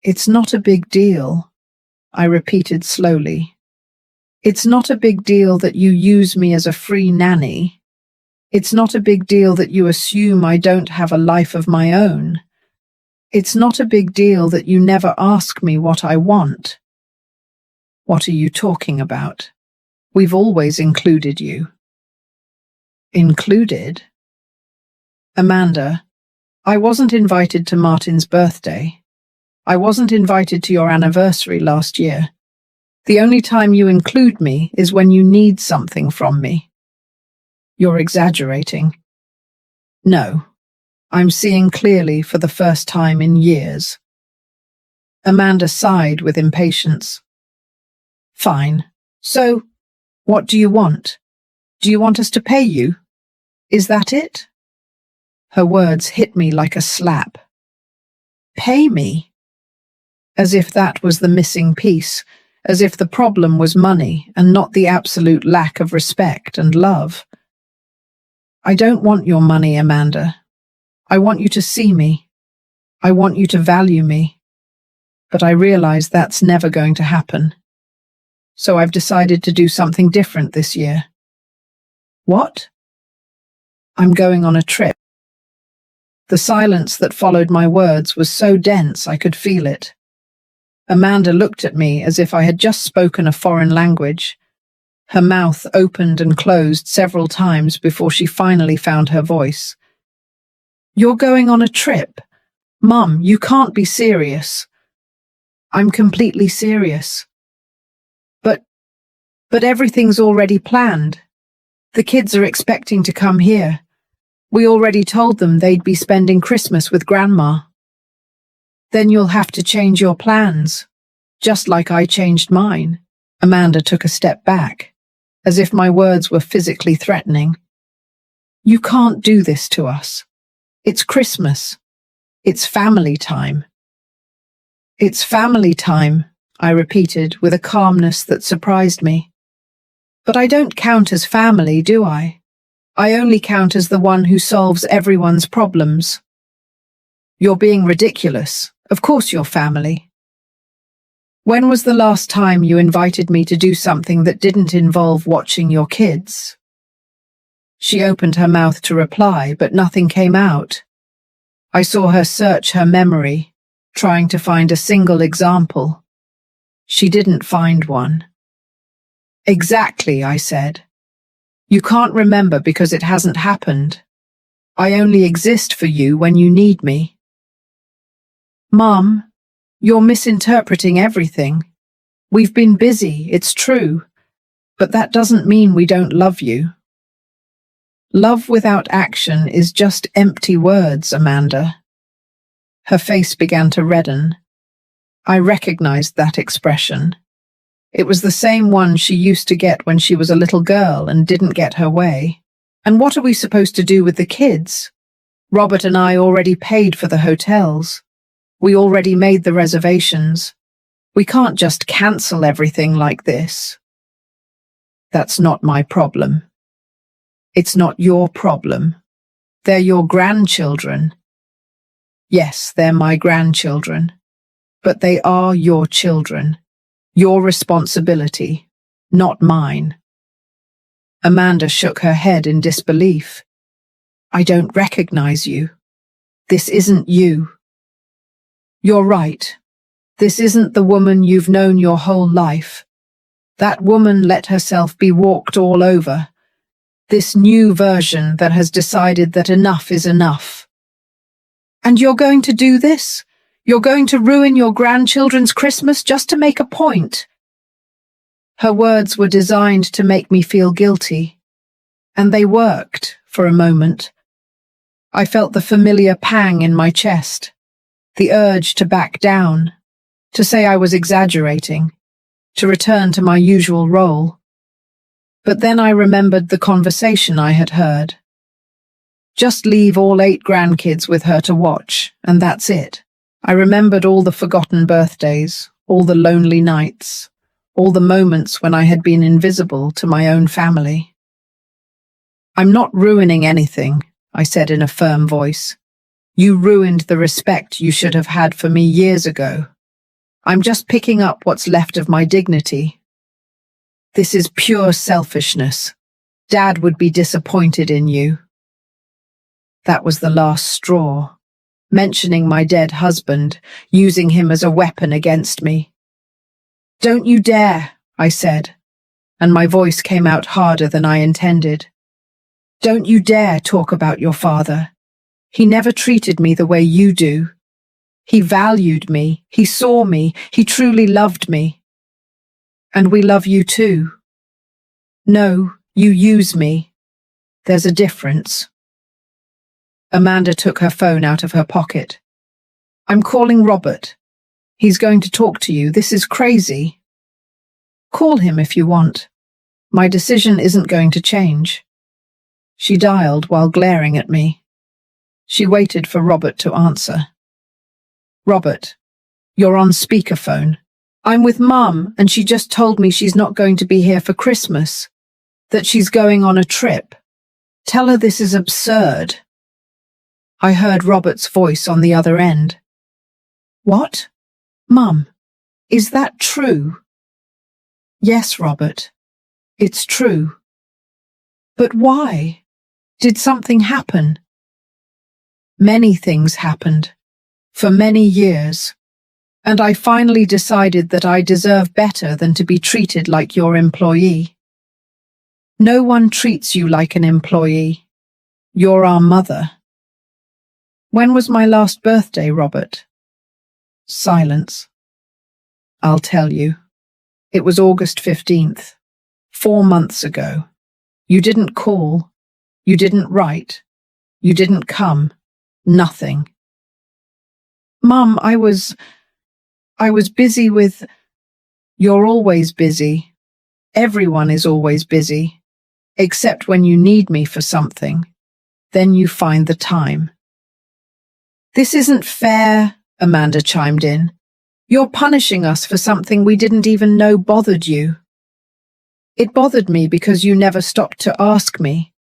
It's not a big deal, I repeated slowly. It's not a big deal that you use me as a free nanny. It's not a big deal that you assume I don't have a life of my own. It's not a big deal that you never ask me what I want. What are you talking about? We've always included you. Included? Amanda, I wasn't invited to Martin's birthday. I wasn't invited to your anniversary last year. The only time you include me is when you need something from me. You're exaggerating. No, I'm seeing clearly for the first time in years. Amanda sighed with impatience. Fine. So, what do you want? Do you want us to pay you? Is that it? Her words hit me like a slap. Pay me? As if that was the missing piece, as if the problem was money and not the absolute lack of respect and love. I don't want your money, Amanda. I want you to see me. I want you to value me. But I realize that's never going to happen. So I've decided to do something different this year. What? I'm going on a trip. The silence that followed my words was so dense I could feel it. Amanda looked at me as if I had just spoken a foreign language. Her mouth opened and closed several times before she finally found her voice. You're going on a trip? Mum, you can't be serious. I'm completely serious. But, but everything's already planned. The kids are expecting to come here. We already told them they'd be spending Christmas with Grandma. Then you'll have to change your plans, just like I changed mine. Amanda took a step back, as if my words were physically threatening. You can't do this to us. It's Christmas. It's family time. It's family time, I repeated with a calmness that surprised me. But I don't count as family, do I? I only count as the one who solves everyone's problems. You're being ridiculous. Of course you're family. When was the last time you invited me to do something that didn't involve watching your kids? She opened her mouth to reply, but nothing came out. I saw her search her memory, trying to find a single example. She didn't find one. Exactly, I said. You can't remember because it hasn't happened. I only exist for you when you need me. Mum, you're misinterpreting everything. We've been busy, it's true, but that doesn't mean we don't love you. Love without action is just empty words, Amanda. Her face began to redden. I recognized that expression. It was the same one she used to get when she was a little girl and didn't get her way. And what are we supposed to do with the kids? Robert and I already paid for the hotels. We already made the reservations. We can't just cancel everything like this. That's not my problem. It's not your problem. They're your grandchildren. Yes, they're my grandchildren. But they are your children. Your responsibility, not mine. Amanda shook her head in disbelief. I don't recognize you. This isn't you. You're right. This isn't the woman you've known your whole life. That woman let herself be walked all over. This new version that has decided that enough is enough. And you're going to do this? You're going to ruin your grandchildren's Christmas just to make a point? Her words were designed to make me feel guilty. And they worked, for a moment. I felt the familiar pang in my chest, the urge to back down, to say I was exaggerating, to return to my usual role. But then I remembered the conversation I had heard. Just leave all 8 grandkids with her to watch, and that's it. I remembered all the forgotten birthdays, all the lonely nights, all the moments when I had been invisible to my own family. I'm not ruining anything, I said in a firm voice. You ruined the respect you should have had for me years ago. I'm just picking up what's left of my dignity. This is pure selfishness. Dad would be disappointed in you. That was the last straw. Mentioning my dead husband, using him as a weapon against me. Don't you dare, I said, and my voice came out harder than I intended. Don't you dare talk about your father. He never treated me the way you do. He valued me, he saw me, he truly loved me. And we love you too. No, you use me. There's a difference. Amanda took her phone out of her pocket. I'm calling Robert. He's going to talk to you. This is crazy. Call him if you want. My decision isn't going to change. She dialed while glaring at me. She waited for Robert to answer. Robert, you're on speakerphone. I'm with Mum, and she just told me she's not going to be here for Christmas, that she's going on a trip. Tell her this is absurd. I heard Robert's voice on the other end. What? Mum, is that true? Yes, Robert, it's true. But why? Did something happen? Many things happened, for many years. And I finally decided that I deserve better than to be treated like your employee. No one treats you like an employee. You're our mother. When was my last birthday, Robert? Silence. I'll tell you. It was August 15th, 4 months ago. You didn't call. You didn't write. You didn't come. Nothing. Mum, I was busy with... You're always busy. Everyone is always busy. Except when you need me for something. Then you find the time. This isn't fair, Amanda chimed in. You're punishing us for something we didn't even know bothered you. It bothered me because you never stopped to ask me.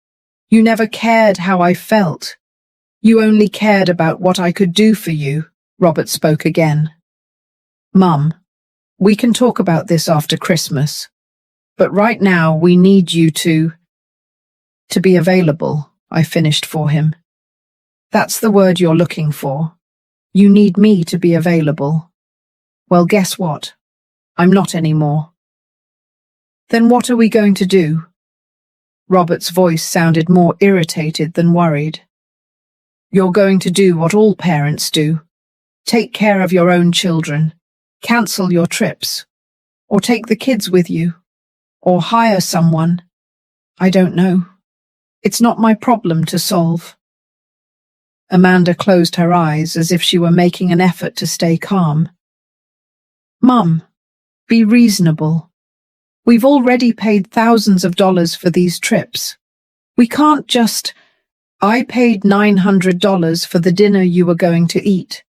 You never cared how I felt. You only cared about what I could do for you, Robert spoke again. Mum, we can talk about this after Christmas, but right now we need you to be available, I finished for him. That's the word you're looking for. You need me to be available. Well, guess what? I'm not anymore. Then what are we going to do? Robert's voice sounded more irritated than worried. You're going to do what all parents do. Take care of your own children. Cancel your trips. Or take the kids with you. Or hire someone. I don't know. It's not my problem to solve. Amanda closed her eyes as if she were making an effort to stay calm. Mum, be reasonable. We've already paid thousands of dollars for these trips. We can't just... I paid $900 for the dinner you were going to eat.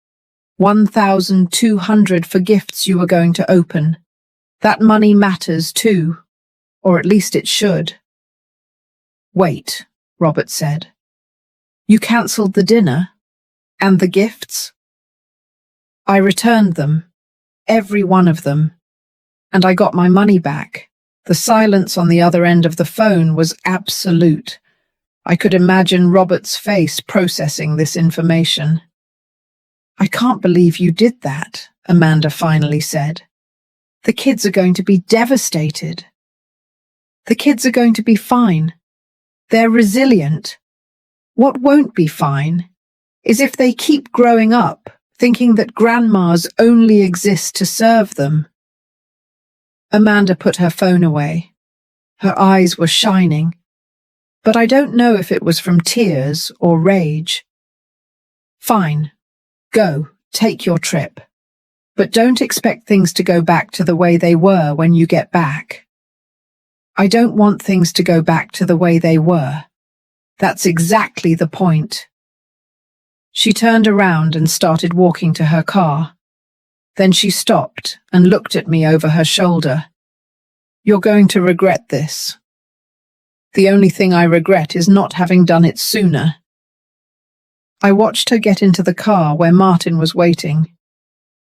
$1,200 for gifts you were going to open. That money matters too, or at least it should. Wait, Robert said. You cancelled the dinner? And the gifts? I returned them, every one of them, and I got my money back. The silence on the other end of the phone was absolute. I could imagine Robert's face processing this information. I can't believe you did that, Amanda finally said. The kids are going to be devastated. The kids are going to be fine. They're resilient. What won't be fine is if they keep growing up thinking that grandmas only exist to serve them. Amanda put her phone away. Her eyes were shining, but I don't know if it was from tears or rage. Fine. Go, take your trip. But don't expect things to go back to the way they were when you get back. I don't want things to go back to the way they were. That's exactly the point. She turned around and started walking to her car. Then she stopped and looked at me over her shoulder. You're going to regret this. The only thing I regret is not having done it sooner. I watched her get into the car where Martin was waiting.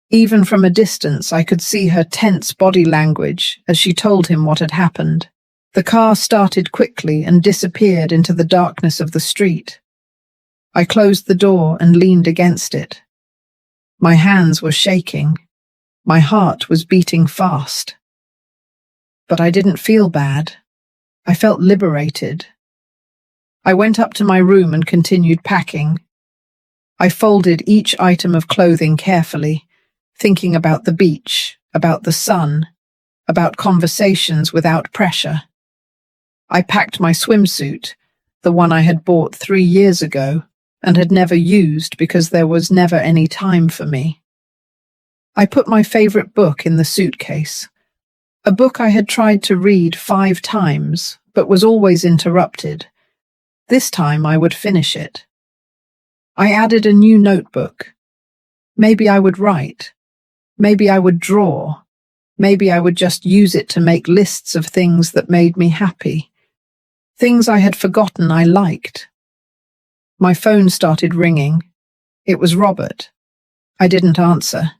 Even from a distance, I could see her tense body language as she told him what had happened. The car started quickly and disappeared into the darkness of the street. I closed the door and leaned against it. My hands were shaking. My heart was beating fast. But I didn't feel bad. I felt liberated. I went up to my room and continued packing. I folded each item of clothing carefully, thinking about the beach, about the sun, about conversations without pressure. I packed my swimsuit, the one I had bought 3 years ago and had never used because there was never any time for me. I put my favorite book in the suitcase, a book I had tried to read 5 times but was always interrupted. This time I would finish it. I added a new notebook. Maybe I would write. Maybe I would draw. Maybe I would just use it to make lists of things that made me happy. Things I had forgotten I liked. My phone started ringing. It was Robert. I didn't answer.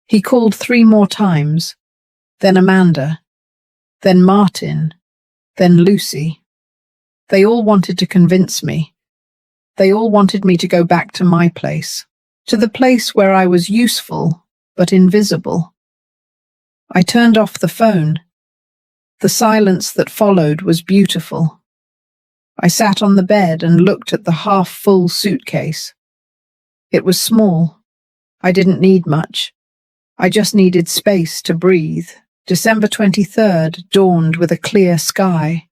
He called 3 more times, then Amanda, then Martin, then Lucy. They all wanted to convince me. They all wanted me to go back to my place, to the place where I was useful but invisible. I turned off the phone. The silence that followed was beautiful. I sat on the bed and looked at the half-full suitcase. It was small. I didn't need much. I just needed space to breathe. December 23rd dawned with a clear sky.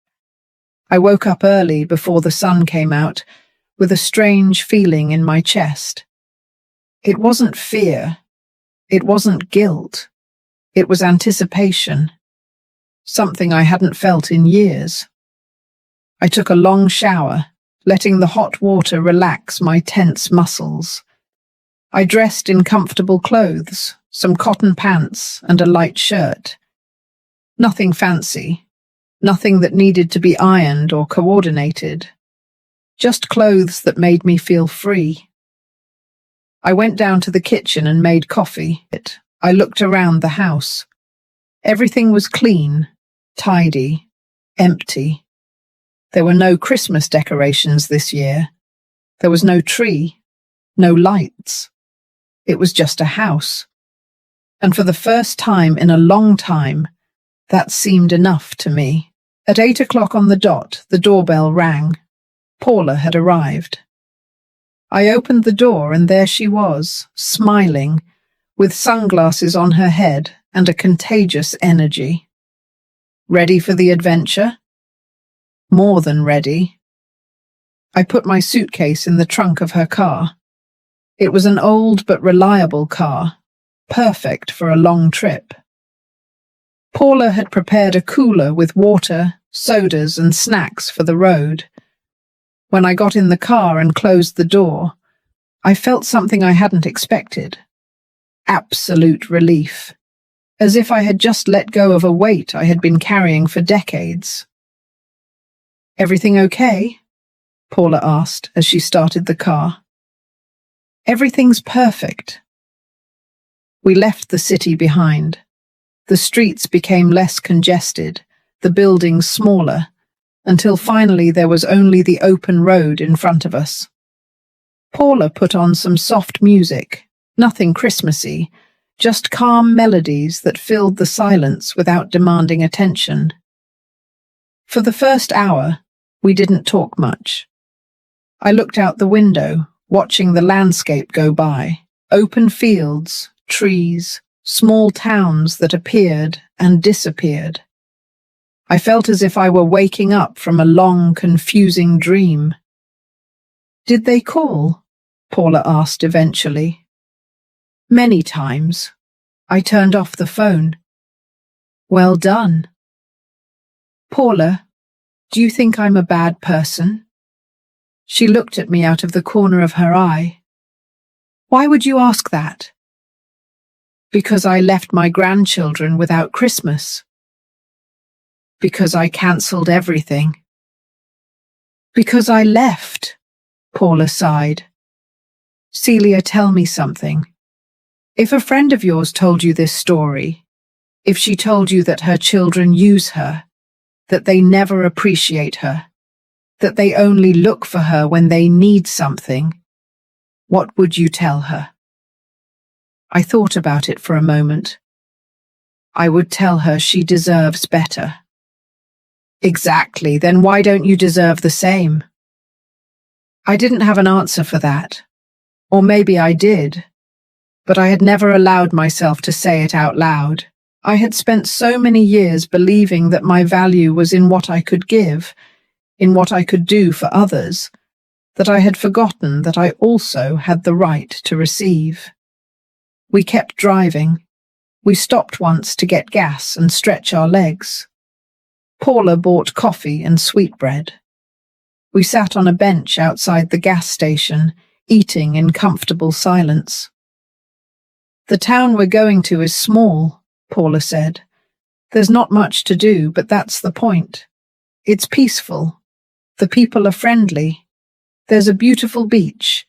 I woke up early before the sun came out, with a strange feeling in my chest. It wasn't fear. It wasn't guilt. It was anticipation. Something I hadn't felt in years. I took a long shower, letting the hot water relax my tense muscles. I dressed in comfortable clothes, some cotton pants and a light shirt. Nothing fancy, nothing that needed to be ironed or coordinated. Just clothes that made me feel free. I went down to the kitchen and made coffee. I looked around the house. Everything was clean, tidy, empty. There were no Christmas decorations this year. There was no tree, no lights. It was just a house. And for the first time in a long time, that seemed enough to me. At 8 o'clock on the dot, the doorbell rang. Paula had arrived. I opened the door and there she was, smiling, with sunglasses on her head and a contagious energy. Ready for the adventure? More than ready. I put my suitcase in the trunk of her car. It was an old but reliable car, perfect for a long trip. Paula had prepared a cooler with water, sodas and snacks for the road. When I got in the car and closed the door, I felt something I hadn't expected. Absolute relief. As if I had just let go of a weight I had been carrying for decades. "Everything okay?" Paula asked as she started the car. "Everything's perfect." We left the city behind. The streets became less congested, the buildings smaller, until finally there was only the open road in front of us. Paula put on some soft music, nothing Christmassy, just calm melodies that filled the silence without demanding attention. For the first hour, we didn't talk much. I looked out the window, watching the landscape go by. Open fields, trees, small towns that appeared and disappeared. I felt as if I were waking up from a long, confusing dream. "Did they call?" Paula asked eventually. "Many times." I turned off the phone. "Well done." "Paula, do you think I'm a bad person?" She looked at me out of the corner of her eye. "Why would you ask that?" "Because I left my grandchildren without Christmas." "Because I cancelled everything." "Because I left," Paula sighed. "Celia, tell me something. If a friend of yours told you this story, if she told you that her children use her, that they never appreciate her, that they only look for her when they need something, what would you tell her?" I thought about it for a moment. I would tell her she deserves better. "Exactly, then why don't you deserve the same?" I didn't have an answer for that. Or maybe I did. But I had never allowed myself to say it out loud. I had spent so many years believing that my value was in what I could give, in what I could do for others, that I had forgotten that I also had the right to receive. We kept driving. We stopped once to get gas and stretch our legs. Paula bought coffee and sweetbread. We sat on a bench outside the gas station, eating in comfortable silence. "The town we're going to is small," Paula said. "There's not much to do, but that's the point. It's peaceful. The people are friendly. There's a beautiful beach.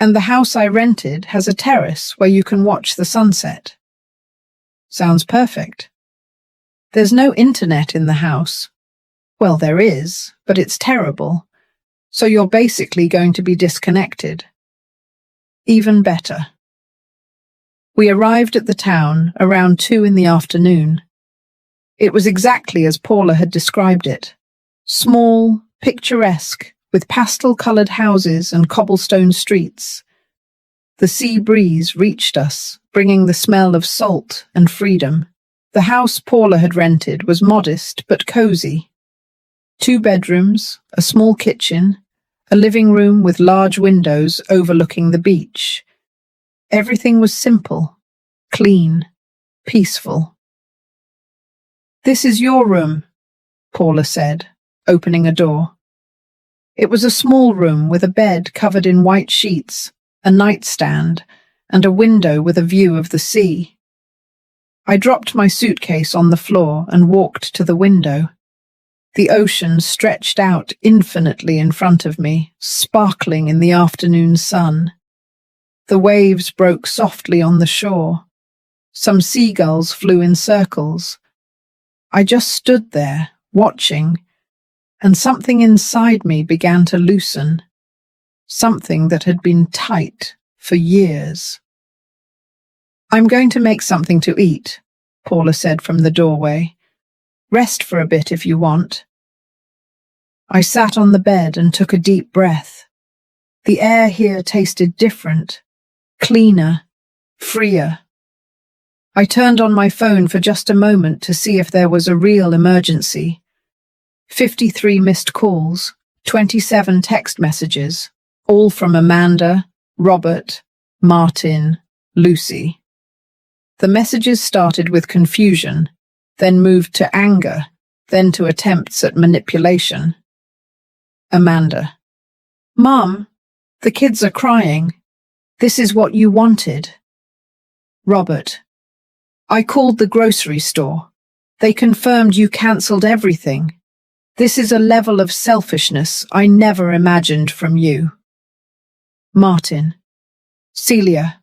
And the house I rented has a terrace where you can watch the sunset." "Sounds perfect." "There's no internet in the house." "Well, there is, but it's terrible. So you're basically going to be disconnected." "Even better." We arrived at the town around 2 in the afternoon. It was exactly as Paula had described it. Small, picturesque, with pastel-coloured houses and cobblestone streets. The sea breeze reached us, bringing the smell of salt and freedom. The house Paula had rented was modest but cozy. 2 bedrooms, a small kitchen, a living room with large windows overlooking the beach. Everything was simple, clean, peaceful. "This is your room," Paula said, opening a door. It was a small room with a bed covered in white sheets, a nightstand, and a window with a view of the sea. I dropped my suitcase on the floor and walked to the window. The ocean stretched out infinitely in front of me, sparkling in the afternoon sun. The waves broke softly on the shore. Some seagulls flew in circles. I just stood there, watching, and something inside me began to loosen. Something that had been tight for years. "I'm going to make something to eat," Paula said from the doorway. "Rest for a bit if you want." I sat on the bed and took a deep breath. The air here tasted different, cleaner, freer. I turned on my phone for just a moment to see if there was a real emergency. 53 missed calls, 27 text messages, all from Amanda, Robert, Martin, Lucy. The messages started with confusion, then moved to anger, then to attempts at manipulation. Amanda: "Mum, the kids are crying. This is what you wanted." Robert: "I called the grocery store. They confirmed you cancelled everything. This is a level of selfishness I never imagined from you." Martin: "Celia,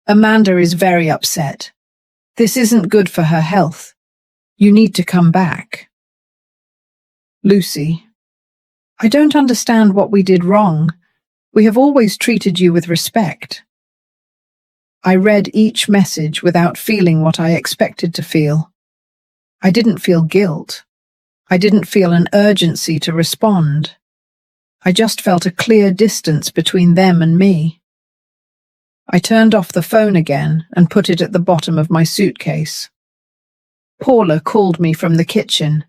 Amanda is very upset. This isn't good for her health. You need to come back." Lucy: "I don't understand what we did wrong. We have always treated you with respect." I read each message without feeling what I expected to feel. I didn't feel guilt. I didn't feel an urgency to respond. I just felt a clear distance between them and me. I turned off the phone again and put it at the bottom of my suitcase. Paula called me from the kitchen.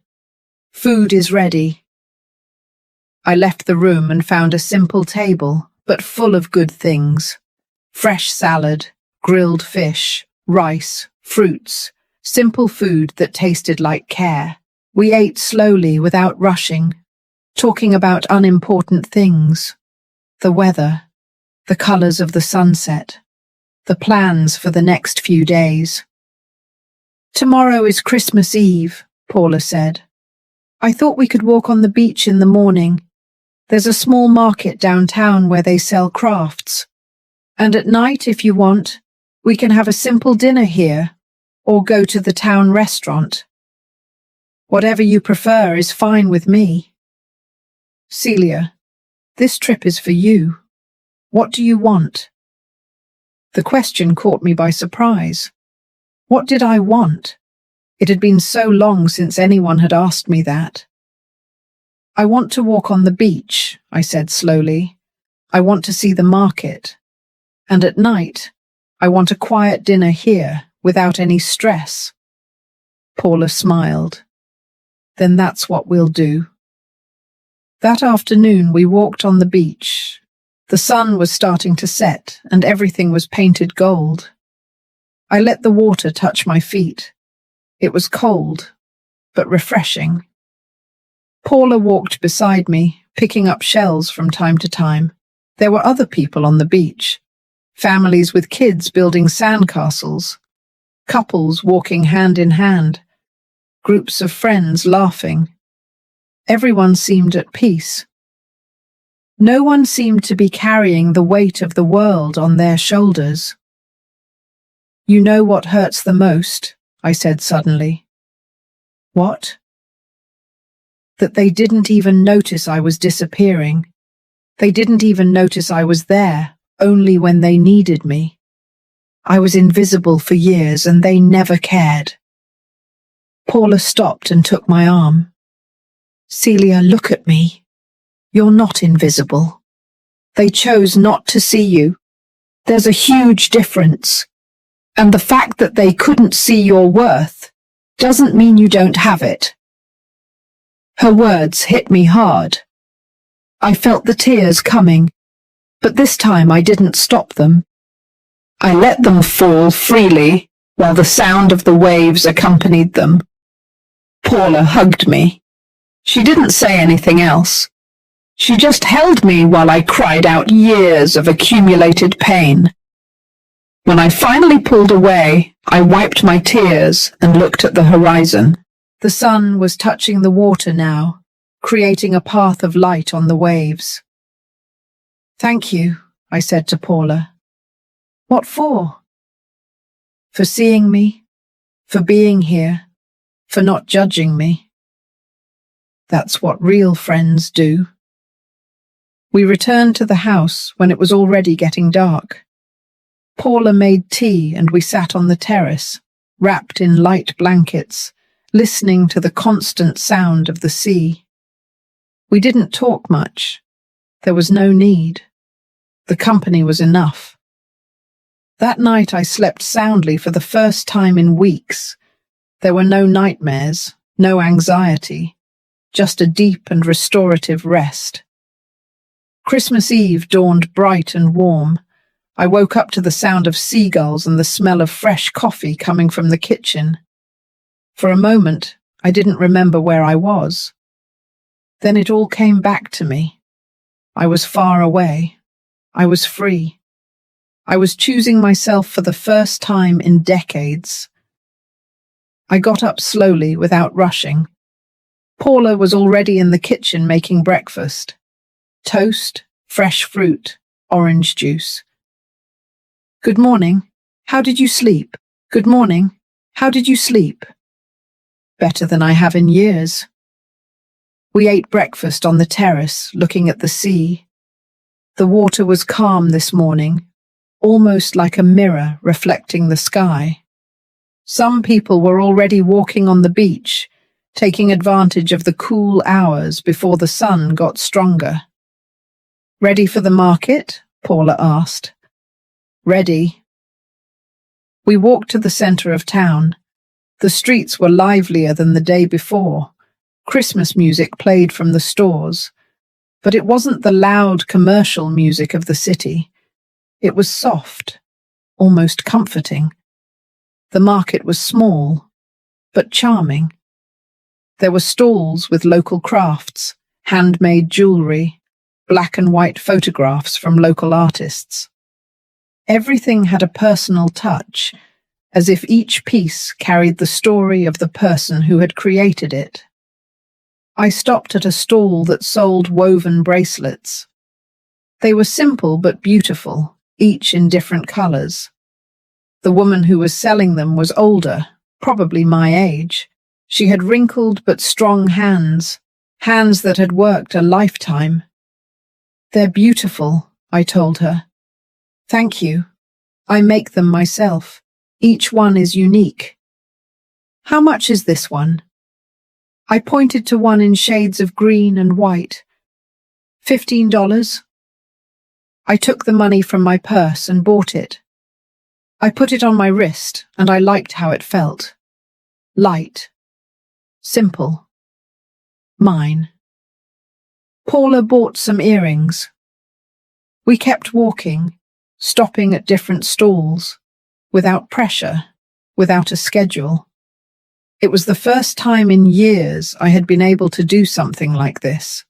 "Food is ready." I left the room and found a simple table, but full of good things. Fresh salad, grilled fish, rice, fruits, simple food that tasted like care. We ate slowly without rushing, talking about unimportant things. The weather, the colours of the sunset, the plans for the next few days. "Tomorrow is Christmas Eve," Paula said. "I thought we could walk on the beach in the morning. There's a small market downtown where they sell crafts. And at night, if you want, we can have a simple dinner here, or go to the town restaurant. Whatever you prefer is fine with me." "Celia, this trip is for you. What do you want?" The question caught me by surprise. What did I want? It had been so long since anyone had asked me that. "I want to walk on the beach," I said slowly. "I want to see the market. And at night, I want a quiet dinner here, without any stress." Paula smiled. "Then that's what we'll do." That afternoon we walked on the beach. The sun was starting to set, and everything was painted gold. I let the water touch my feet. It was cold, but refreshing. Paula walked beside me, picking up shells from time to time. There were other people on the beach. Families with kids building sandcastles. Couples walking hand in hand. Groups of friends laughing. Everyone seemed at peace. No one seemed to be carrying the weight of the world on their shoulders. "You know what hurts the most?" I said suddenly. "What?" "That they didn't even notice I was disappearing. They didn't even notice I was there, only when they needed me. I was invisible for years and they never cared." Paula stopped and took my arm. "Celia, look at me. You're not invisible. They chose not to see you. There's a huge difference. And the fact that they couldn't see your worth doesn't mean you don't have it. Her words hit me hard. I felt the tears coming, but this time I didn't stop them. I let them fall freely while the sound of the waves accompanied them. Paula hugged me. She didn't say anything else. She just held me while I cried out years of accumulated pain. When I finally pulled away, I wiped my tears and looked at the horizon. The sun was touching the water now, creating a path of light on the waves. "Thank you," I said to Paula. "What for?" "For seeing me, for being here, for not judging me." That's what real friends do. We returned to the house when it was already getting dark. Paula made tea and we sat on the terrace, wrapped in light blankets, listening to the constant sound of the sea. We didn't talk much. There was no need. The company was enough. That night I slept soundly for the first time in weeks. There were no nightmares, no anxiety, just a deep and restorative rest. Christmas Eve dawned bright and warm. I woke up to the sound of seagulls and the smell of fresh coffee coming from the kitchen. For a moment, I didn't remember where I was. Then it all came back to me. I was far away. I was free. I was choosing myself for the first time in decades. I got up slowly without rushing. Paula was already in the kitchen making breakfast. Toast, fresh fruit, orange juice. "Good morning. How did you sleep? Good morning. How did you sleep?" "Better than I have in years." We ate breakfast on the terrace, looking at the sea. The water was calm this morning, almost like a mirror reflecting the sky. Some people were already walking on the beach, taking advantage of the cool hours before the sun got stronger. "Ready for the market?" Paula asked. "Ready." We walked to the center of town. The streets were livelier than the day before. Christmas music played from the stores, but it wasn't the loud commercial music of the city. It was soft, almost comforting. The market was small, but charming. There were stalls with local crafts, handmade jewelry, black and white photographs from local artists. Everything had a personal touch, as if each piece carried the story of the person who had created it. I stopped at a stall that sold woven bracelets. They were simple but beautiful, each in different colors. The woman who was selling them was older, probably my age. She had wrinkled but strong hands, hands that had worked a lifetime. "They're beautiful," I told her. "Thank you. I make them myself. Each one is unique." "How much is this one?" I pointed to one in shades of green and white. $15. I took the money from my purse and bought it. I put it on my wrist, and I liked how it felt. Light. Simple. Mine. Paula bought some earrings. We kept walking, stopping at different stalls, without pressure, without a schedule. It was the first time in years I had been able to do something like this.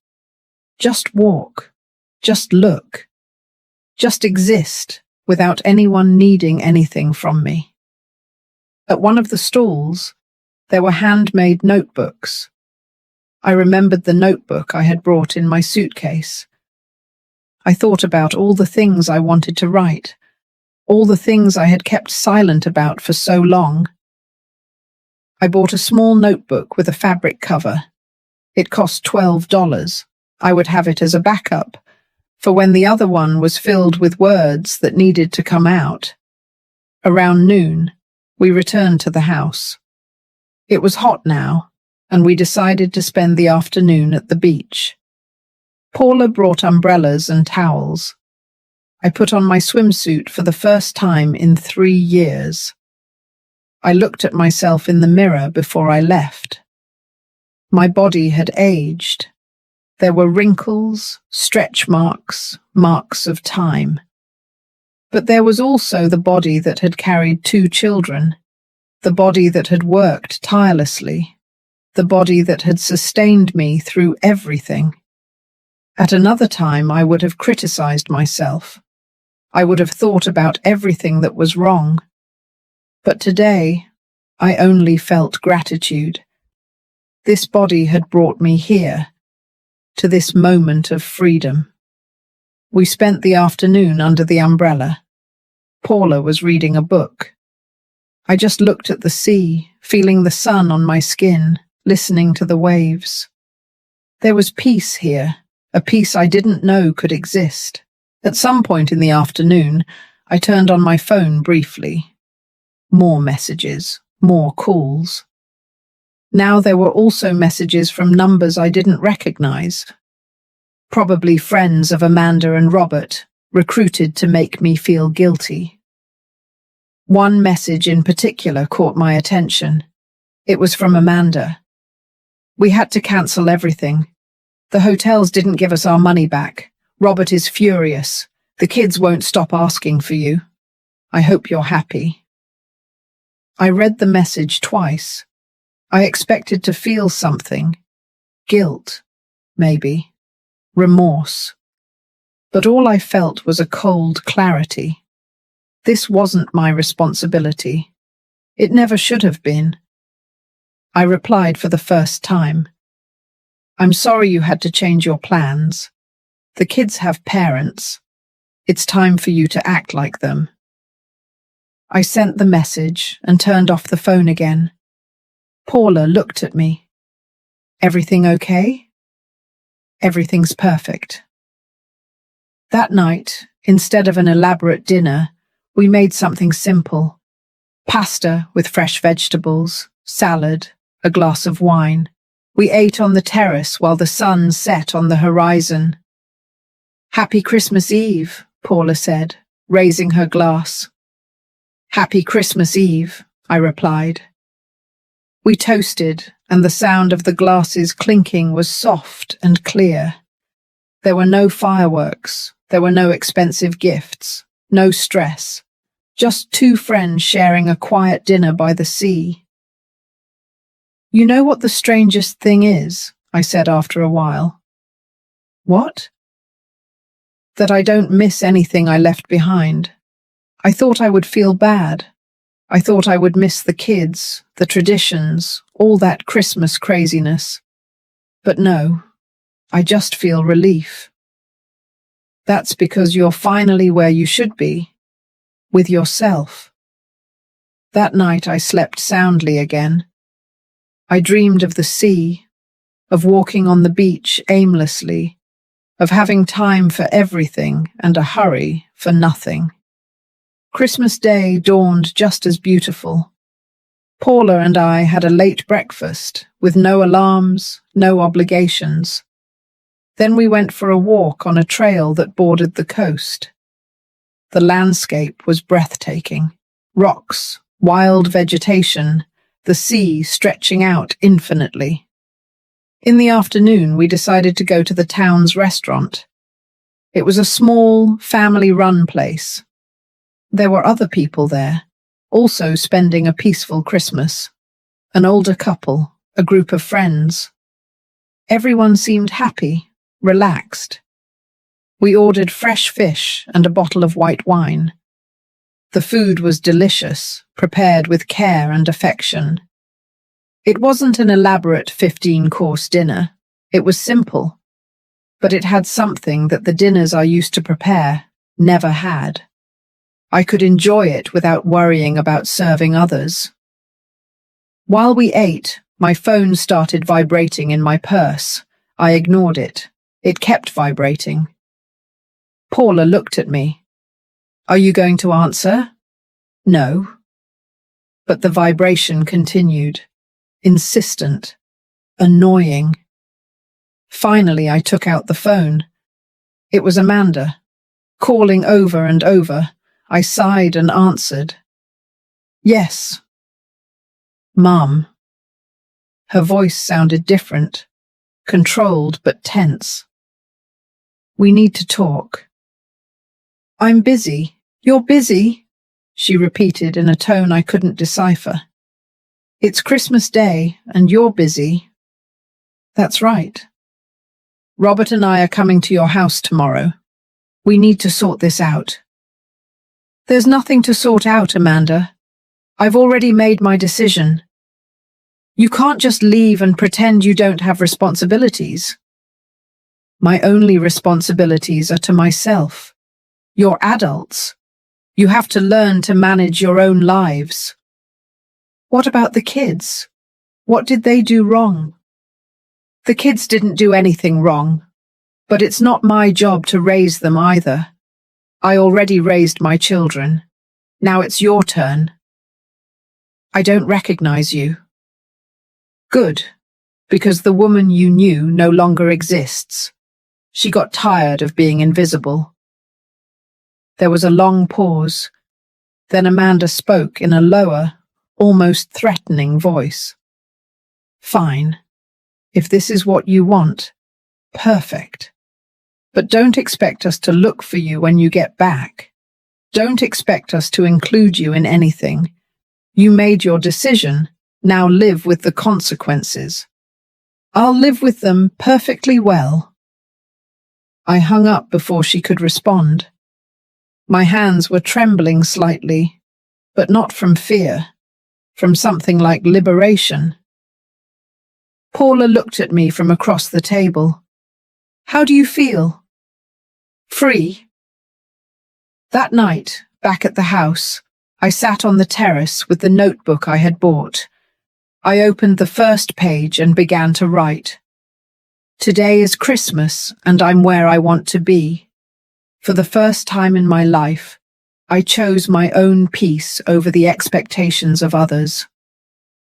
Just walk, just look, just exist without anyone needing anything from me. At one of the stalls, there were handmade notebooks. I remembered the notebook I had brought in my suitcase. I thought about all the things I wanted to write, all the things I had kept silent about for so long. I bought a small notebook with a fabric cover. It cost $12. I would have it as a backup, for when the other one was filled with words that needed to come out. Around noon, we returned to the house. It was hot now, and we decided to spend the afternoon at the beach. Paula brought umbrellas and towels. I put on my swimsuit for the first time in 3 years. I looked at myself in the mirror before I left. My body had aged. There were wrinkles, stretch marks, marks of time. But there was also the body that had carried 2 children, the body that had worked tirelessly, the body that had sustained me through everything. At another time, I would have criticized myself. I would have thought about everything that was wrong. But today, I only felt gratitude. This body had brought me here, to this moment of freedom. We spent the afternoon under the umbrella. Paula was reading a book. I just looked at the sea, feeling the sun on my skin, listening to the waves. There was peace here, a peace I didn't know could exist. At some point in the afternoon, I turned on my phone briefly. More messages, more calls. Now there were also messages from numbers I didn't recognize. Probably friends of Amanda and Robert, recruited to make me feel guilty. One message in particular caught my attention. It was from Amanda. We had to cancel everything. The hotels didn't give us our money back. Robert is furious. The kids won't stop asking for you. I hope you're happy. I read the message twice. I expected to feel something. Guilt, maybe. Remorse. But all I felt was a cold clarity. This wasn't my responsibility. It never should have been. I replied for the first time. I'm sorry you had to change your plans. The kids have parents. It's time for you to act like them. I sent the message and turned off the phone again. Paula looked at me. Everything okay? Everything's perfect. That night, instead of an elaborate dinner, we made something simple. Pasta with fresh vegetables, salad, a glass of wine. We ate on the terrace while the sun set on the horizon. Happy Christmas Eve, Paula said, raising her glass. Happy Christmas Eve, I replied. We toasted, and the sound of the glasses clinking was soft and clear. There were no fireworks, there were no expensive gifts, no stress. Just 2 friends sharing a quiet dinner by the sea. You know what the strangest thing is? I said after a while. What? That I don't miss anything I left behind. I thought I would feel bad. I thought I would miss the kids, the traditions, all that Christmas craziness. But no, I just feel relief. That's because you're finally where you should be, with yourself. That night I slept soundly again. I dreamed of the sea, of walking on the beach aimlessly, of having time for everything and a hurry for nothing. Christmas Day dawned just as beautiful. Paula and I had a late breakfast with no alarms, no obligations. Then we went for a walk on a trail that bordered the coast. The landscape was breathtaking. Rocks, wild vegetation, the sea stretching out infinitely. In the afternoon, we decided to go to the town's restaurant. It was a small, family-run place. There were other people there, also spending a peaceful Christmas. An older couple, a group of friends. Everyone seemed happy, relaxed. We ordered fresh fish and a bottle of white wine. The food was delicious, prepared with care and affection. It wasn't an elaborate 15-course dinner. It was simple, but it had something that the dinners I used to prepare never had. I could enjoy it without worrying about serving others. While we ate, my phone started vibrating in my purse. I ignored it. It kept vibrating. Paula looked at me. Are you going to answer? No. But the vibration continued. Insistent. Annoying. Finally, I took out the phone. It was Amanda. calling over and over. I sighed and answered, "Yes, Mum." Her voice sounded different, controlled but tense. "We need to talk." "I'm busy." "You're busy?" she repeated in a tone I couldn't decipher. "It's Christmas Day, and you're busy." "That's right. Robert and I are coming to your house tomorrow. We need to sort this out." "There's nothing to sort out, Amanda. I've already made my decision. You can't just leave and pretend you don't have responsibilities." "My only responsibilities are to myself. You're adults. You have to learn to manage your own lives." "What about the kids? What did they do wrong?" "The kids didn't do anything wrong, but it's not my job to raise them either. I already raised my children. Now it's your turn." "I don't recognize you." "Good, because the woman you knew no longer exists. She got tired of being invisible." There was a long pause. Then Amanda spoke in a lower, almost threatening voice. "Fine. If this is what you want, perfect. But don't expect us to look for you when you get back. Don't expect us to include you in anything. You made your decision. Now live with the consequences." "I'll live with them perfectly well." I hung up before she could respond. My hands were trembling slightly, but not from fear, from something like liberation. Paula looked at me from across the table. "How do you feel?" "Free." That night, back at the house, I sat on the terrace with the notebook I had bought. I opened the first page and began to write. "Today is Christmas, and I'm where I want to be. For the first time in my life, I chose my own peace over the expectations of others.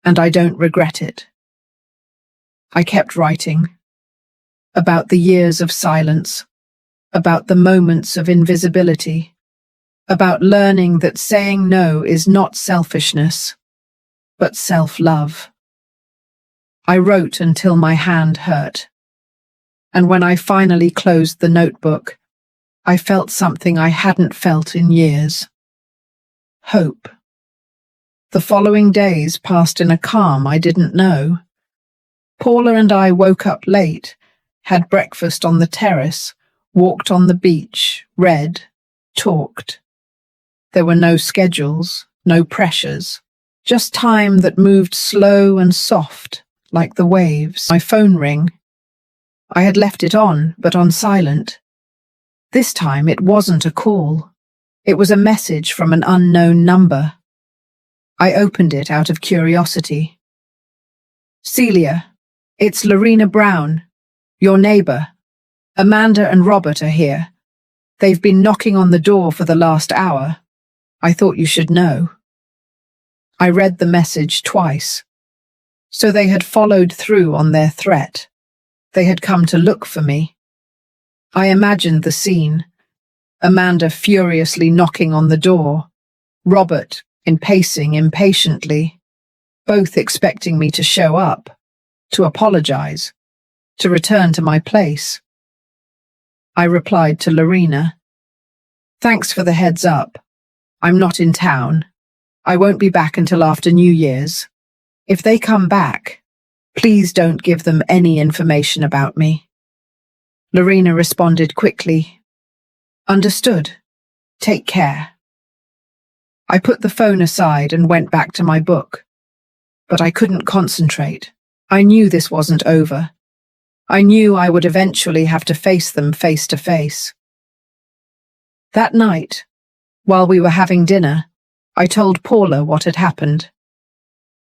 And I don't regret it." I kept writing. About the years of silence, about the moments of invisibility, about learning that saying no is not selfishness, but self-love. I wrote until my hand hurt. And when I finally closed the notebook, I felt something I hadn't felt in years. Hope. The following days passed in a calm I didn't know. Paula and I woke up late, had breakfast on the terrace, walked on the beach, read, talked. There were no schedules, no pressures, just time that moved slow and soft, like the waves. My phone rang. I had left it on, but on silent. This time it wasn't a call. It was a message from an unknown number. I opened it out of curiosity. "Celia, it's Lorena Brown, your neighbor. Amanda and Robert are here. They've been knocking on the door for the last hour. I thought you should know." I read the message twice. So they had followed through on their threat. They had come to look for me. I imagined the scene. Amanda furiously knocking on the door. Robert pacing impatiently, both expecting me to show up, to apologize, to return to my place. I replied to Lorena, "Thanks for the heads up. I'm not in town. I won't be back until after New Year's. If they come back, please don't give them any information about me." Lorena responded quickly, "Understood. Take care." I put the phone aside and went back to my book. But I couldn't concentrate. I knew this wasn't over. I knew I would eventually have to face them face to face. That night, while we were having dinner, I told Paula what had happened.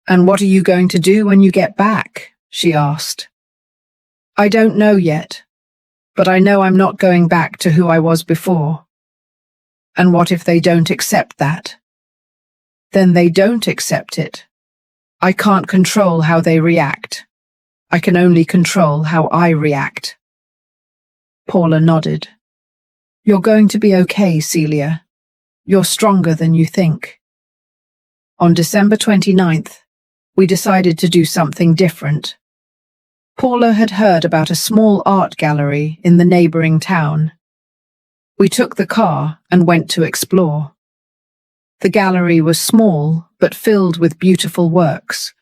"And what are you going to do when you get back?" she asked. "I don't know yet, but I know I'm not going back to who I was before." "And what if they don't accept that?" "Then they don't accept it. I can't control how they react. I can only control how I react." Paula nodded. You're going to be okay, Celia. You're stronger than you think. On December 29th, we decided to do something different. Paula had heard about a small art gallery in the neighboring town. We took the car and went to explore. The gallery was small, but filled with beautiful works.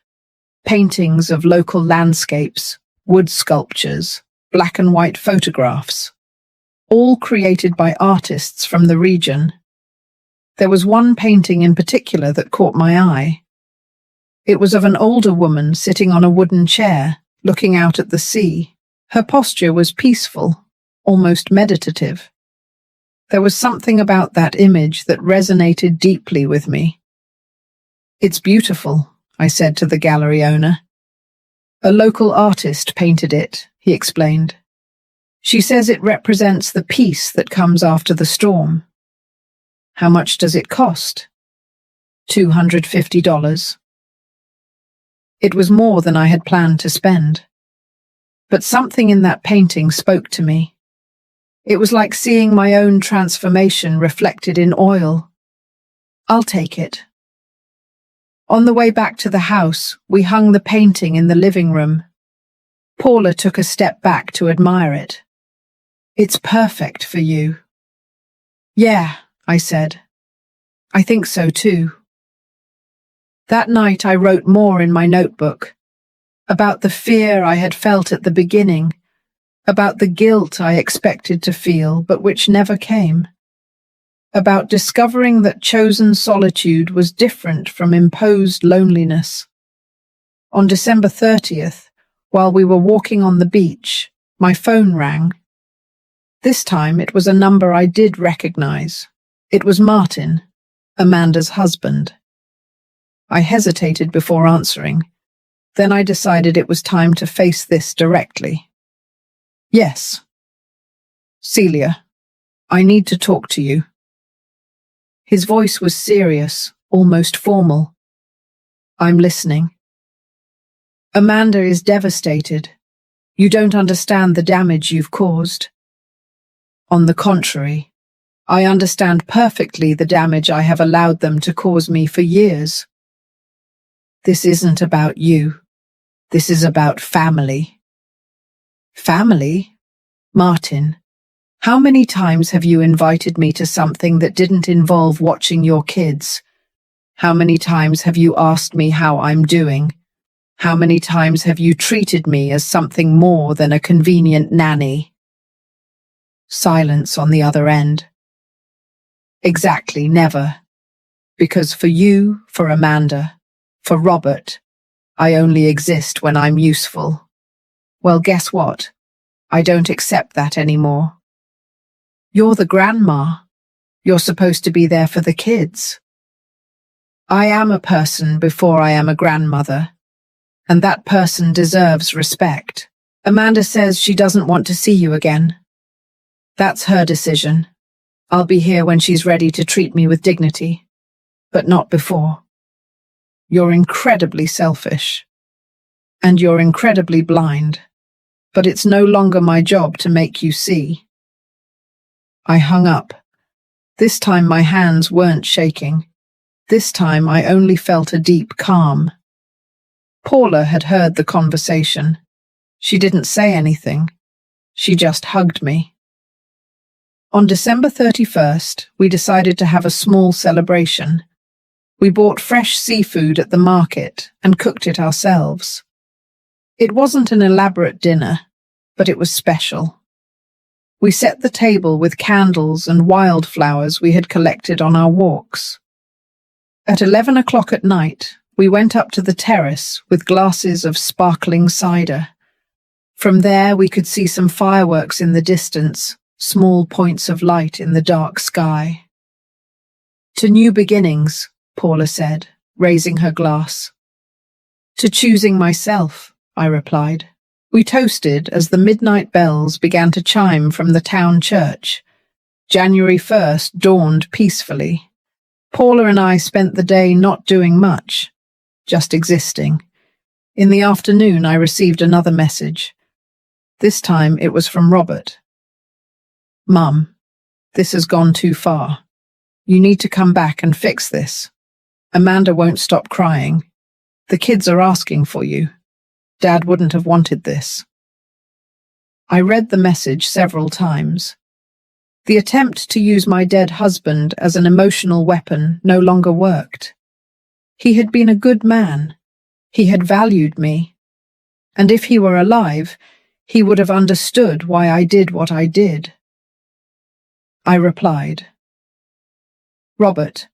Paintings of local landscapes, wood sculptures, black and white photographs, all created by artists from the region. There was one painting in particular that caught my eye. It was of an older woman sitting on a wooden chair, looking out at the sea. Her posture was peaceful, almost meditative. There was something about that image that resonated deeply with me. "It's beautiful," I said to the gallery owner. "A local artist painted it," he explained. "She says it represents the peace that comes after the storm." "How much does it cost?" $250. It was more than I had planned to spend. But something in that painting spoke to me. It was like seeing my own transformation reflected in oil. "I'll take it." On the way back to the house, we hung the painting in the living room. Paula took a step back to admire it. "It's perfect for you." "Yeah," I said. "I think so too." That night I wrote more in my notebook, about the fear I had felt at the beginning, about the guilt I expected to feel but which never came, about discovering that chosen solitude was different from imposed loneliness. On December 30th, while we were walking on the beach, my phone rang. This time it was a number I did recognize. It was Martin, Amanda's husband. I hesitated before answering. Then I decided it was time to face this directly. "Yes." "Celia, I need to talk to you." His voice was serious, almost formal. "I'm listening." "Amanda is devastated. You don't understand the damage you've caused." "On the contrary, I understand perfectly the damage I have allowed them to cause me for years." "This isn't about you. This is about family." "Family? Martin, how many times have you invited me to something that didn't involve watching your kids? How many times have you asked me how I'm doing? How many times have you treated me as something more than a convenient nanny?" Silence on the other end. "Exactly, never. Because for you, for Amanda, for Robert, I only exist when I'm useful. Well, guess what? I don't accept that anymore. You're the grandma. You're supposed to be there for the kids. I am a person before I am a grandmother, and that person deserves respect. Amanda says she doesn't want to see you again. That's her decision. I'll be here when she's ready to treat me with dignity, but not before. You're incredibly selfish, and you're incredibly blind, but it's no longer my job to make you see." I hung up. This time my hands weren't shaking. This time I only felt a deep calm. Paula had heard the conversation. She didn't say anything. She just hugged me. On December 31st, we decided to have a small celebration. We bought fresh seafood at the market and cooked it ourselves. It wasn't an elaborate dinner, but it was special. We set the table with candles and wildflowers we had collected on our walks. At 11 o'clock at night, we went up to the terrace with glasses of sparkling cider. From there, we could see some fireworks in the distance, small points of light in the dark sky. "To new beginnings," Paula said, raising her glass. "To choosing myself," I replied. We toasted as the midnight bells began to chime from the town church. January 1st dawned peacefully. Paula and I spent the day not doing much, just existing. In the afternoon, I received another message. This time it was from Robert. "Mum, This has gone too far. You need to come back and fix this. Amanda won't stop crying. The kids are asking for you. Dad wouldn't have wanted this. I read the message several times. The attempt to use my dead husband as an emotional weapon no longer worked. He had been a good man. He had valued me. And if he were alive, he would have understood why I did what I did. I replied, Robert,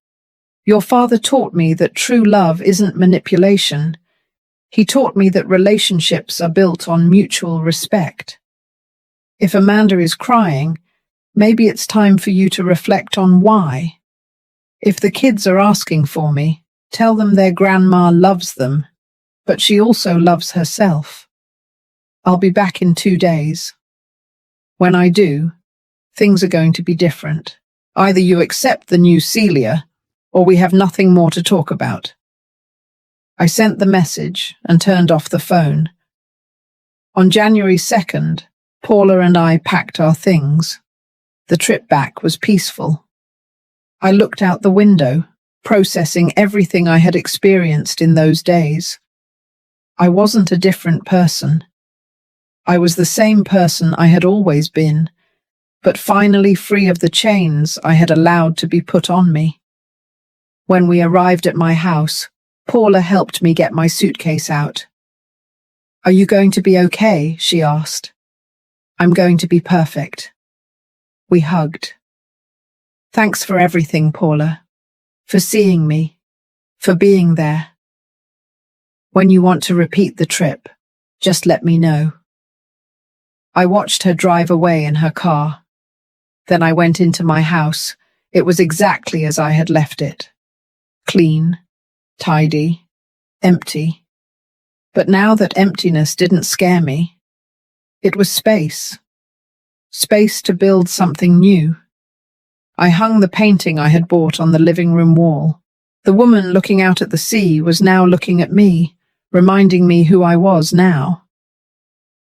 your father taught me that true love isn't manipulation. He taught me that relationships are built on mutual respect. If Amanda is crying, maybe it's time for you to reflect on why. If the kids are asking for me, tell them their grandma loves them, but she also loves herself. I'll be back in 2 days. When I do, things are going to be different. Either you accept the new Celia, or we have nothing more to talk about. I sent the message and turned off the phone. On January 2nd, Paula and I packed our things. The trip back was peaceful. I looked out the window, processing everything I had experienced in those days. I wasn't a different person. I was the same person I had always been, but finally free of the chains I had allowed to be put on me. When we arrived at my house, Paula helped me get my suitcase out. Are you going to be okay? She asked. I'm going to be perfect. We hugged. Thanks for everything, Paula. For seeing me. For being there. When you want to repeat the trip, just let me know. I watched her drive away in her car. Then I went into my house. It was exactly as I had left it. Clean, tidy, empty. But now that emptiness didn't scare me. It was space. Space to build something new. I hung the painting I had bought on the living room wall. The woman looking out at the sea was now looking at me, reminding me who I was now.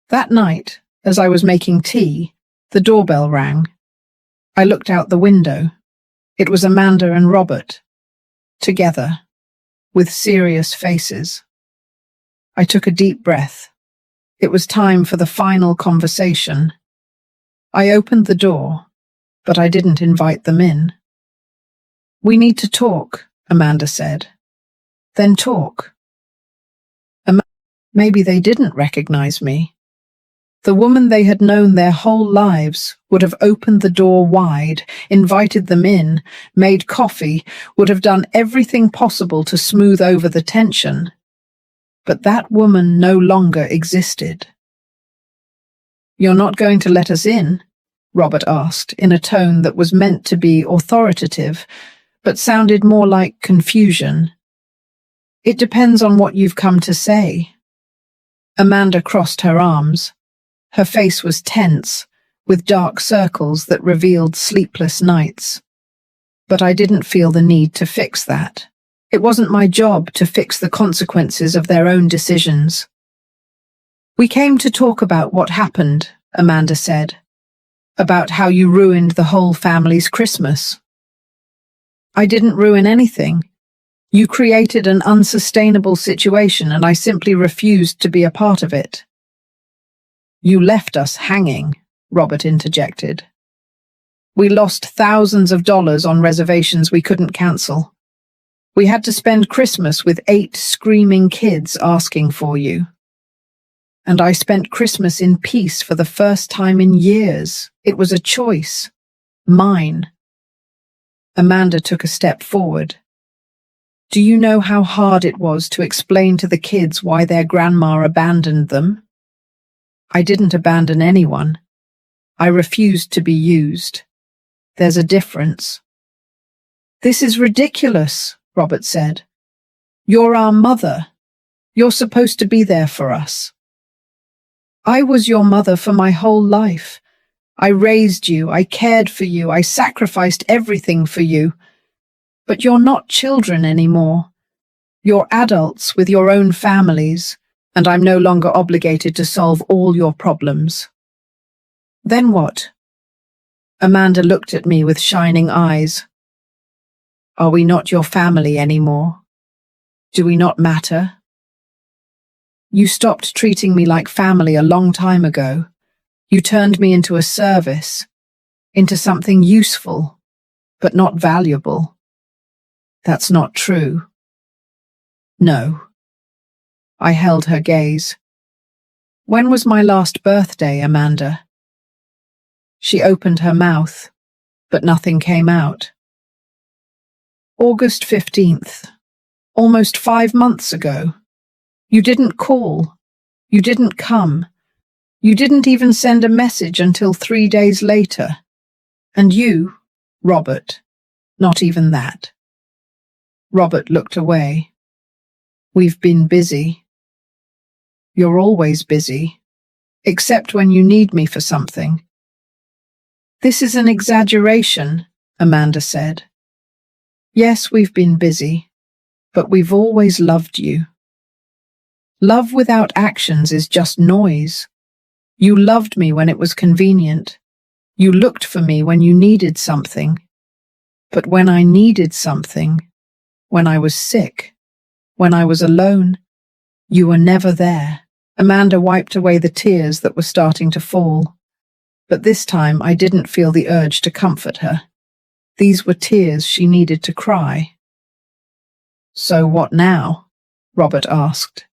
That night, as I was making tea, the doorbell rang. I looked out the window. It was Amanda and Robert, together, with serious faces. I took a deep breath. It was time for the final conversation. I opened the door, but I didn't invite them in. We need to talk, Amanda said. Then talk. Maybe they didn't recognize me. The woman they had known their whole lives would have opened the door wide, invited them in, made coffee, would have done everything possible to smooth over the tension. But that woman no longer existed. You're not going to let us in? Robert asked, in a tone that was meant to be authoritative, but sounded more like confusion. It depends on what you've come to say. Amanda crossed her arms. Her face was tense, with dark circles that revealed sleepless nights. But I didn't feel the need to fix that. It wasn't my job to fix the consequences of their own decisions. We came to talk about what happened, Amanda said. About how you ruined the whole family's Christmas. I didn't ruin anything. You created an unsustainable situation and I simply refused to be a part of it. You left us hanging, Robert interjected. We lost thousands of dollars on reservations we couldn't cancel. We had to spend Christmas with 8 screaming kids asking for you. And I spent Christmas in peace for the first time in years. It was a choice. Mine. Amanda took a step forward. Do you know how hard it was to explain to the kids why their grandma abandoned them? I didn't abandon anyone. I refused to be used. There's a difference. This is ridiculous, Robert said. You're our mother. You're supposed to be there for us. I was your mother for my whole life. I raised you, I cared for you, I sacrificed everything for you. But you're not children anymore. You're adults with your own families, and I'm no longer obligated to solve all your problems. Then what? Amanda looked at me with shining eyes. Are we not your family anymore? Do we not matter? You stopped treating me like family a long time ago. You turned me into a service, into something useful, but not valuable. That's not true. No. I held her gaze. When was my last birthday, Amanda? She opened her mouth, but nothing came out. August 15th, almost 5 months ago. You didn't call. You didn't come. You didn't even send a message until 3 days later. And you, Robert, not even that. Robert looked away. We've been busy. You're always busy, except when you need me for something. This is an exaggeration, Amanda said. Yes, we've been busy, but we've always loved you. Love without actions is just noise. You loved me when it was convenient. You looked for me when you needed something. But when I needed something, when I was sick, when I was alone, you were never there. Amanda wiped away the tears that were starting to fall. But this time I didn't feel the urge to comfort her. These were tears she needed to cry. So what now? Robert asked.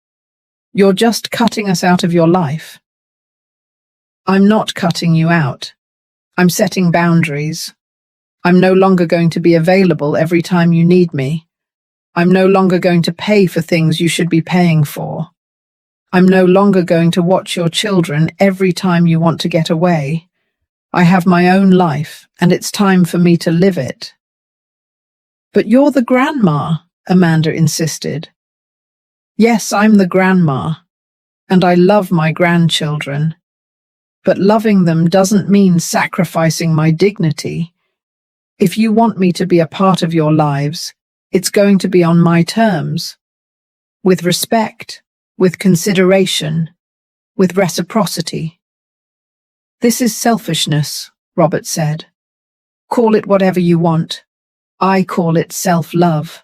You're just cutting us out of your life. I'm not cutting you out. I'm setting boundaries. I'm no longer going to be available every time you need me. I'm no longer going to pay for things you should be paying for. I'm no longer going to watch your children every time you want to get away. I have my own life, and it's time for me to live it. But you're the grandma, Amanda insisted. Yes, I'm the grandma, and I love my grandchildren. But loving them doesn't mean sacrificing my dignity. If you want me to be a part of your lives, it's going to be on my terms. With respect, with consideration, with reciprocity. This is selfishness, Robert said. Call it whatever you want. I call it self-love.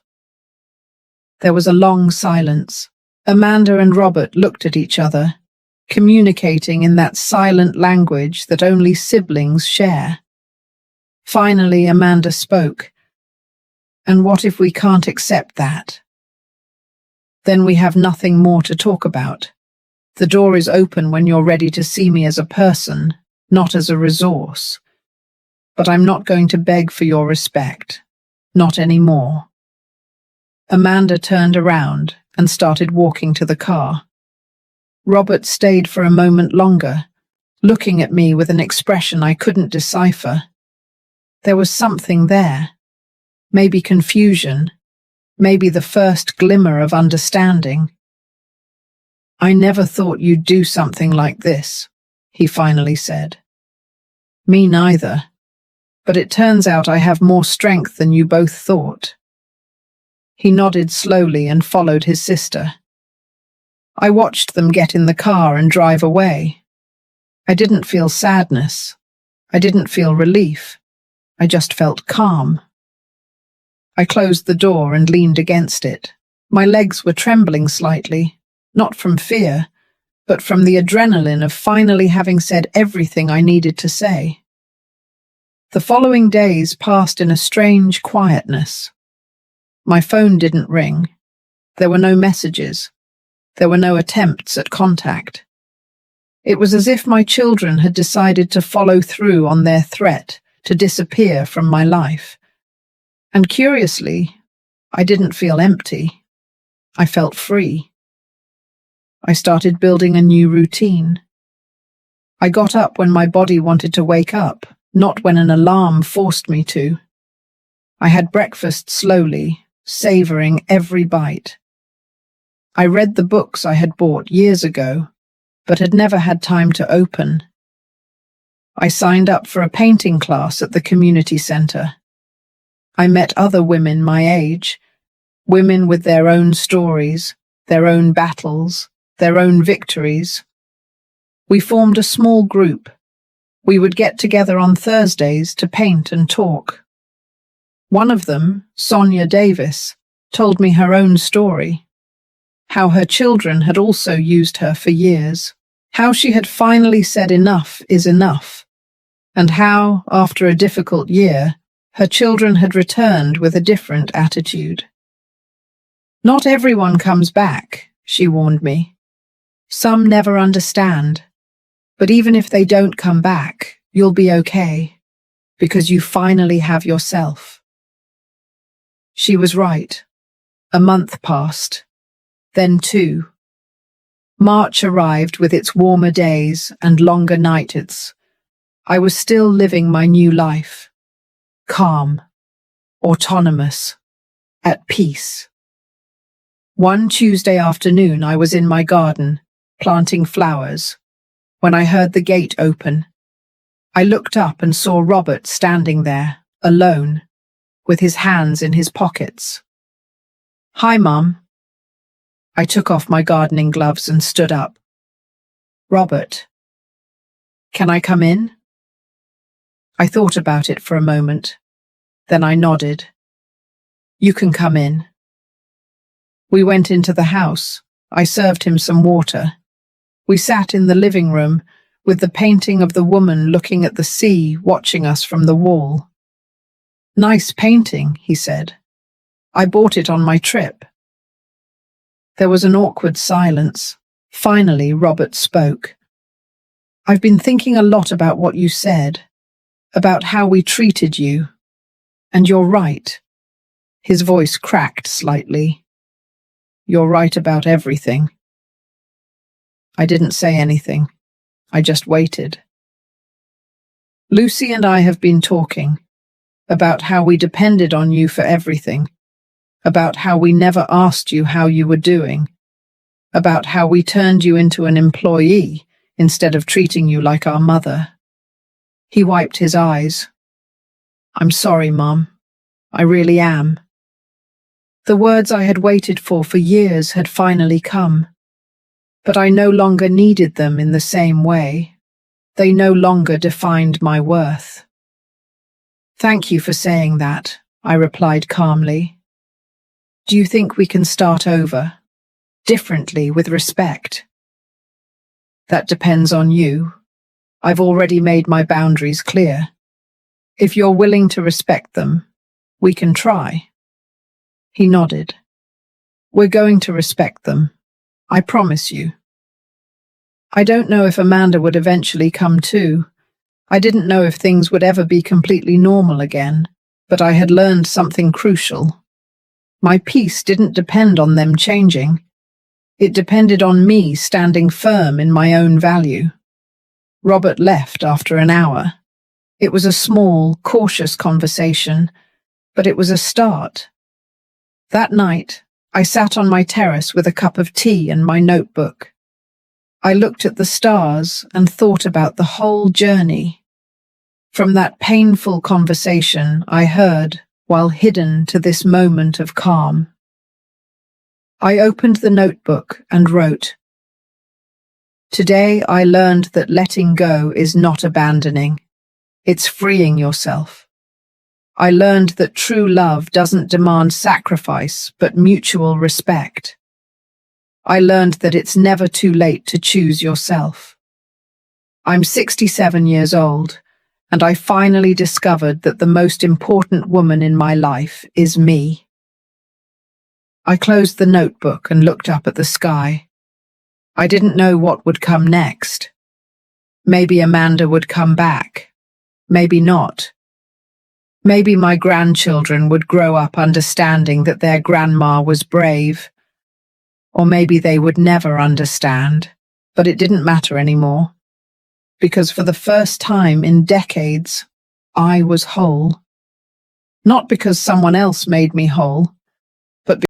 There was a long silence. Amanda and Robert looked at each other, communicating in that silent language that only siblings share. Finally, Amanda spoke. And what if we can't accept that? Then we have nothing more to talk about. The door is open when you're ready to see me as a person, not as a resource. But I'm not going to beg for your respect. Not anymore. Amanda turned around and started walking to the car. Robert stayed for a moment longer, looking at me with an expression I couldn't decipher. There was something there. Maybe confusion. Maybe the first glimmer of understanding. I never thought you'd do something like this, he finally said. Me neither. But it turns out I have more strength than you both thought. He nodded slowly and followed his sister. I watched them get in the car and drive away. I didn't feel sadness. I didn't feel relief. I just felt calm. I closed the door and leaned against it. My legs were trembling slightly, not from fear, but from the adrenaline of finally having said everything I needed to say. The following days passed in a strange quietness. My phone didn't ring. There were no messages. There were no attempts at contact. It was as if my children had decided to follow through on their threat to disappear from my life. And curiously, I didn't feel empty. I felt free. I started building a new routine. I got up when my body wanted to wake up, not when an alarm forced me to. I had breakfast slowly, savoring every bite. I read the books I had bought years ago, but had never had time to open. I signed up for a painting class at the community center. I met other women my age, women with their own stories, their own battles, their own victories. We formed a small group. We would get together on Thursdays to paint and talk. One of them, Sonia Davis, told me her own story, how her children had also used her for years, how she had finally said enough is enough, and how, after a difficult year, her children had returned with a different attitude. Not everyone comes back, she warned me. Some never understand, but even if they don't come back, you'll be okay, because you finally have yourself. She was right. A month passed, then 2. March arrived with its warmer days and longer nights. I was still living my new life. Calm, autonomous, at peace. One Tuesday afternoon I was in my garden, planting flowers, when I heard the gate open. I looked up and saw Robert standing there, alone, with his hands in his pockets. "Hi, Mum." I took off my gardening gloves and stood up. "Robert, can I come in?" I thought about it for a moment. Then I nodded. "You can come in." We went into the house. I served him some water. We sat in the living room, with the painting of the woman looking at the sea, watching us from the wall. "Nice painting," he said. "I bought it on my trip." There was an awkward silence. Finally, Robert spoke. "I've been thinking a lot about what you said, about how we treated you. And you're right." His voice cracked slightly. "You're right about everything." I didn't say anything. I just waited. "Lucy and I have been talking about how we depended on you for everything, about how we never asked you how you were doing, about how we turned you into an employee instead of treating you like our mother." He wiped his eyes. "I'm sorry, Mum. I really am." The words I had waited for years had finally come, but I no longer needed them in the same way. They no longer defined my worth. "Thank you for saying that," I replied calmly. "Do you think we can start over, differently, with respect?" "That depends on you. I've already made my boundaries clear. If you're willing to respect them, we can try." He nodded. "We're going to respect them. I promise you." I don't know if Amanda would eventually come too. I didn't know if things would ever be completely normal again, but I had learned something crucial. My peace didn't depend on them changing. It depended on me standing firm in my own value. Robert left after an hour. It was a small, cautious conversation, but it was a start. That night, I sat on my terrace with a cup of tea and my notebook. I looked at the stars and thought about the whole journey. From that painful conversation I heard while hidden to this moment of calm. I opened the notebook and wrote, "Today I learned that letting go is not abandoning. It's freeing yourself. I learned that true love doesn't demand sacrifice, but mutual respect. I learned that it's never too late to choose yourself. I'm 67 years old, and I finally discovered that the most important woman in my life is me." I closed the notebook and looked up at the sky. I didn't know what would come next. Maybe Amanda would come back. Maybe not. Maybe my grandchildren would grow up understanding that their grandma was brave. Or maybe they would never understand, but it didn't matter anymore. Because for the first time in decades, I was whole. Not because someone else made me whole, but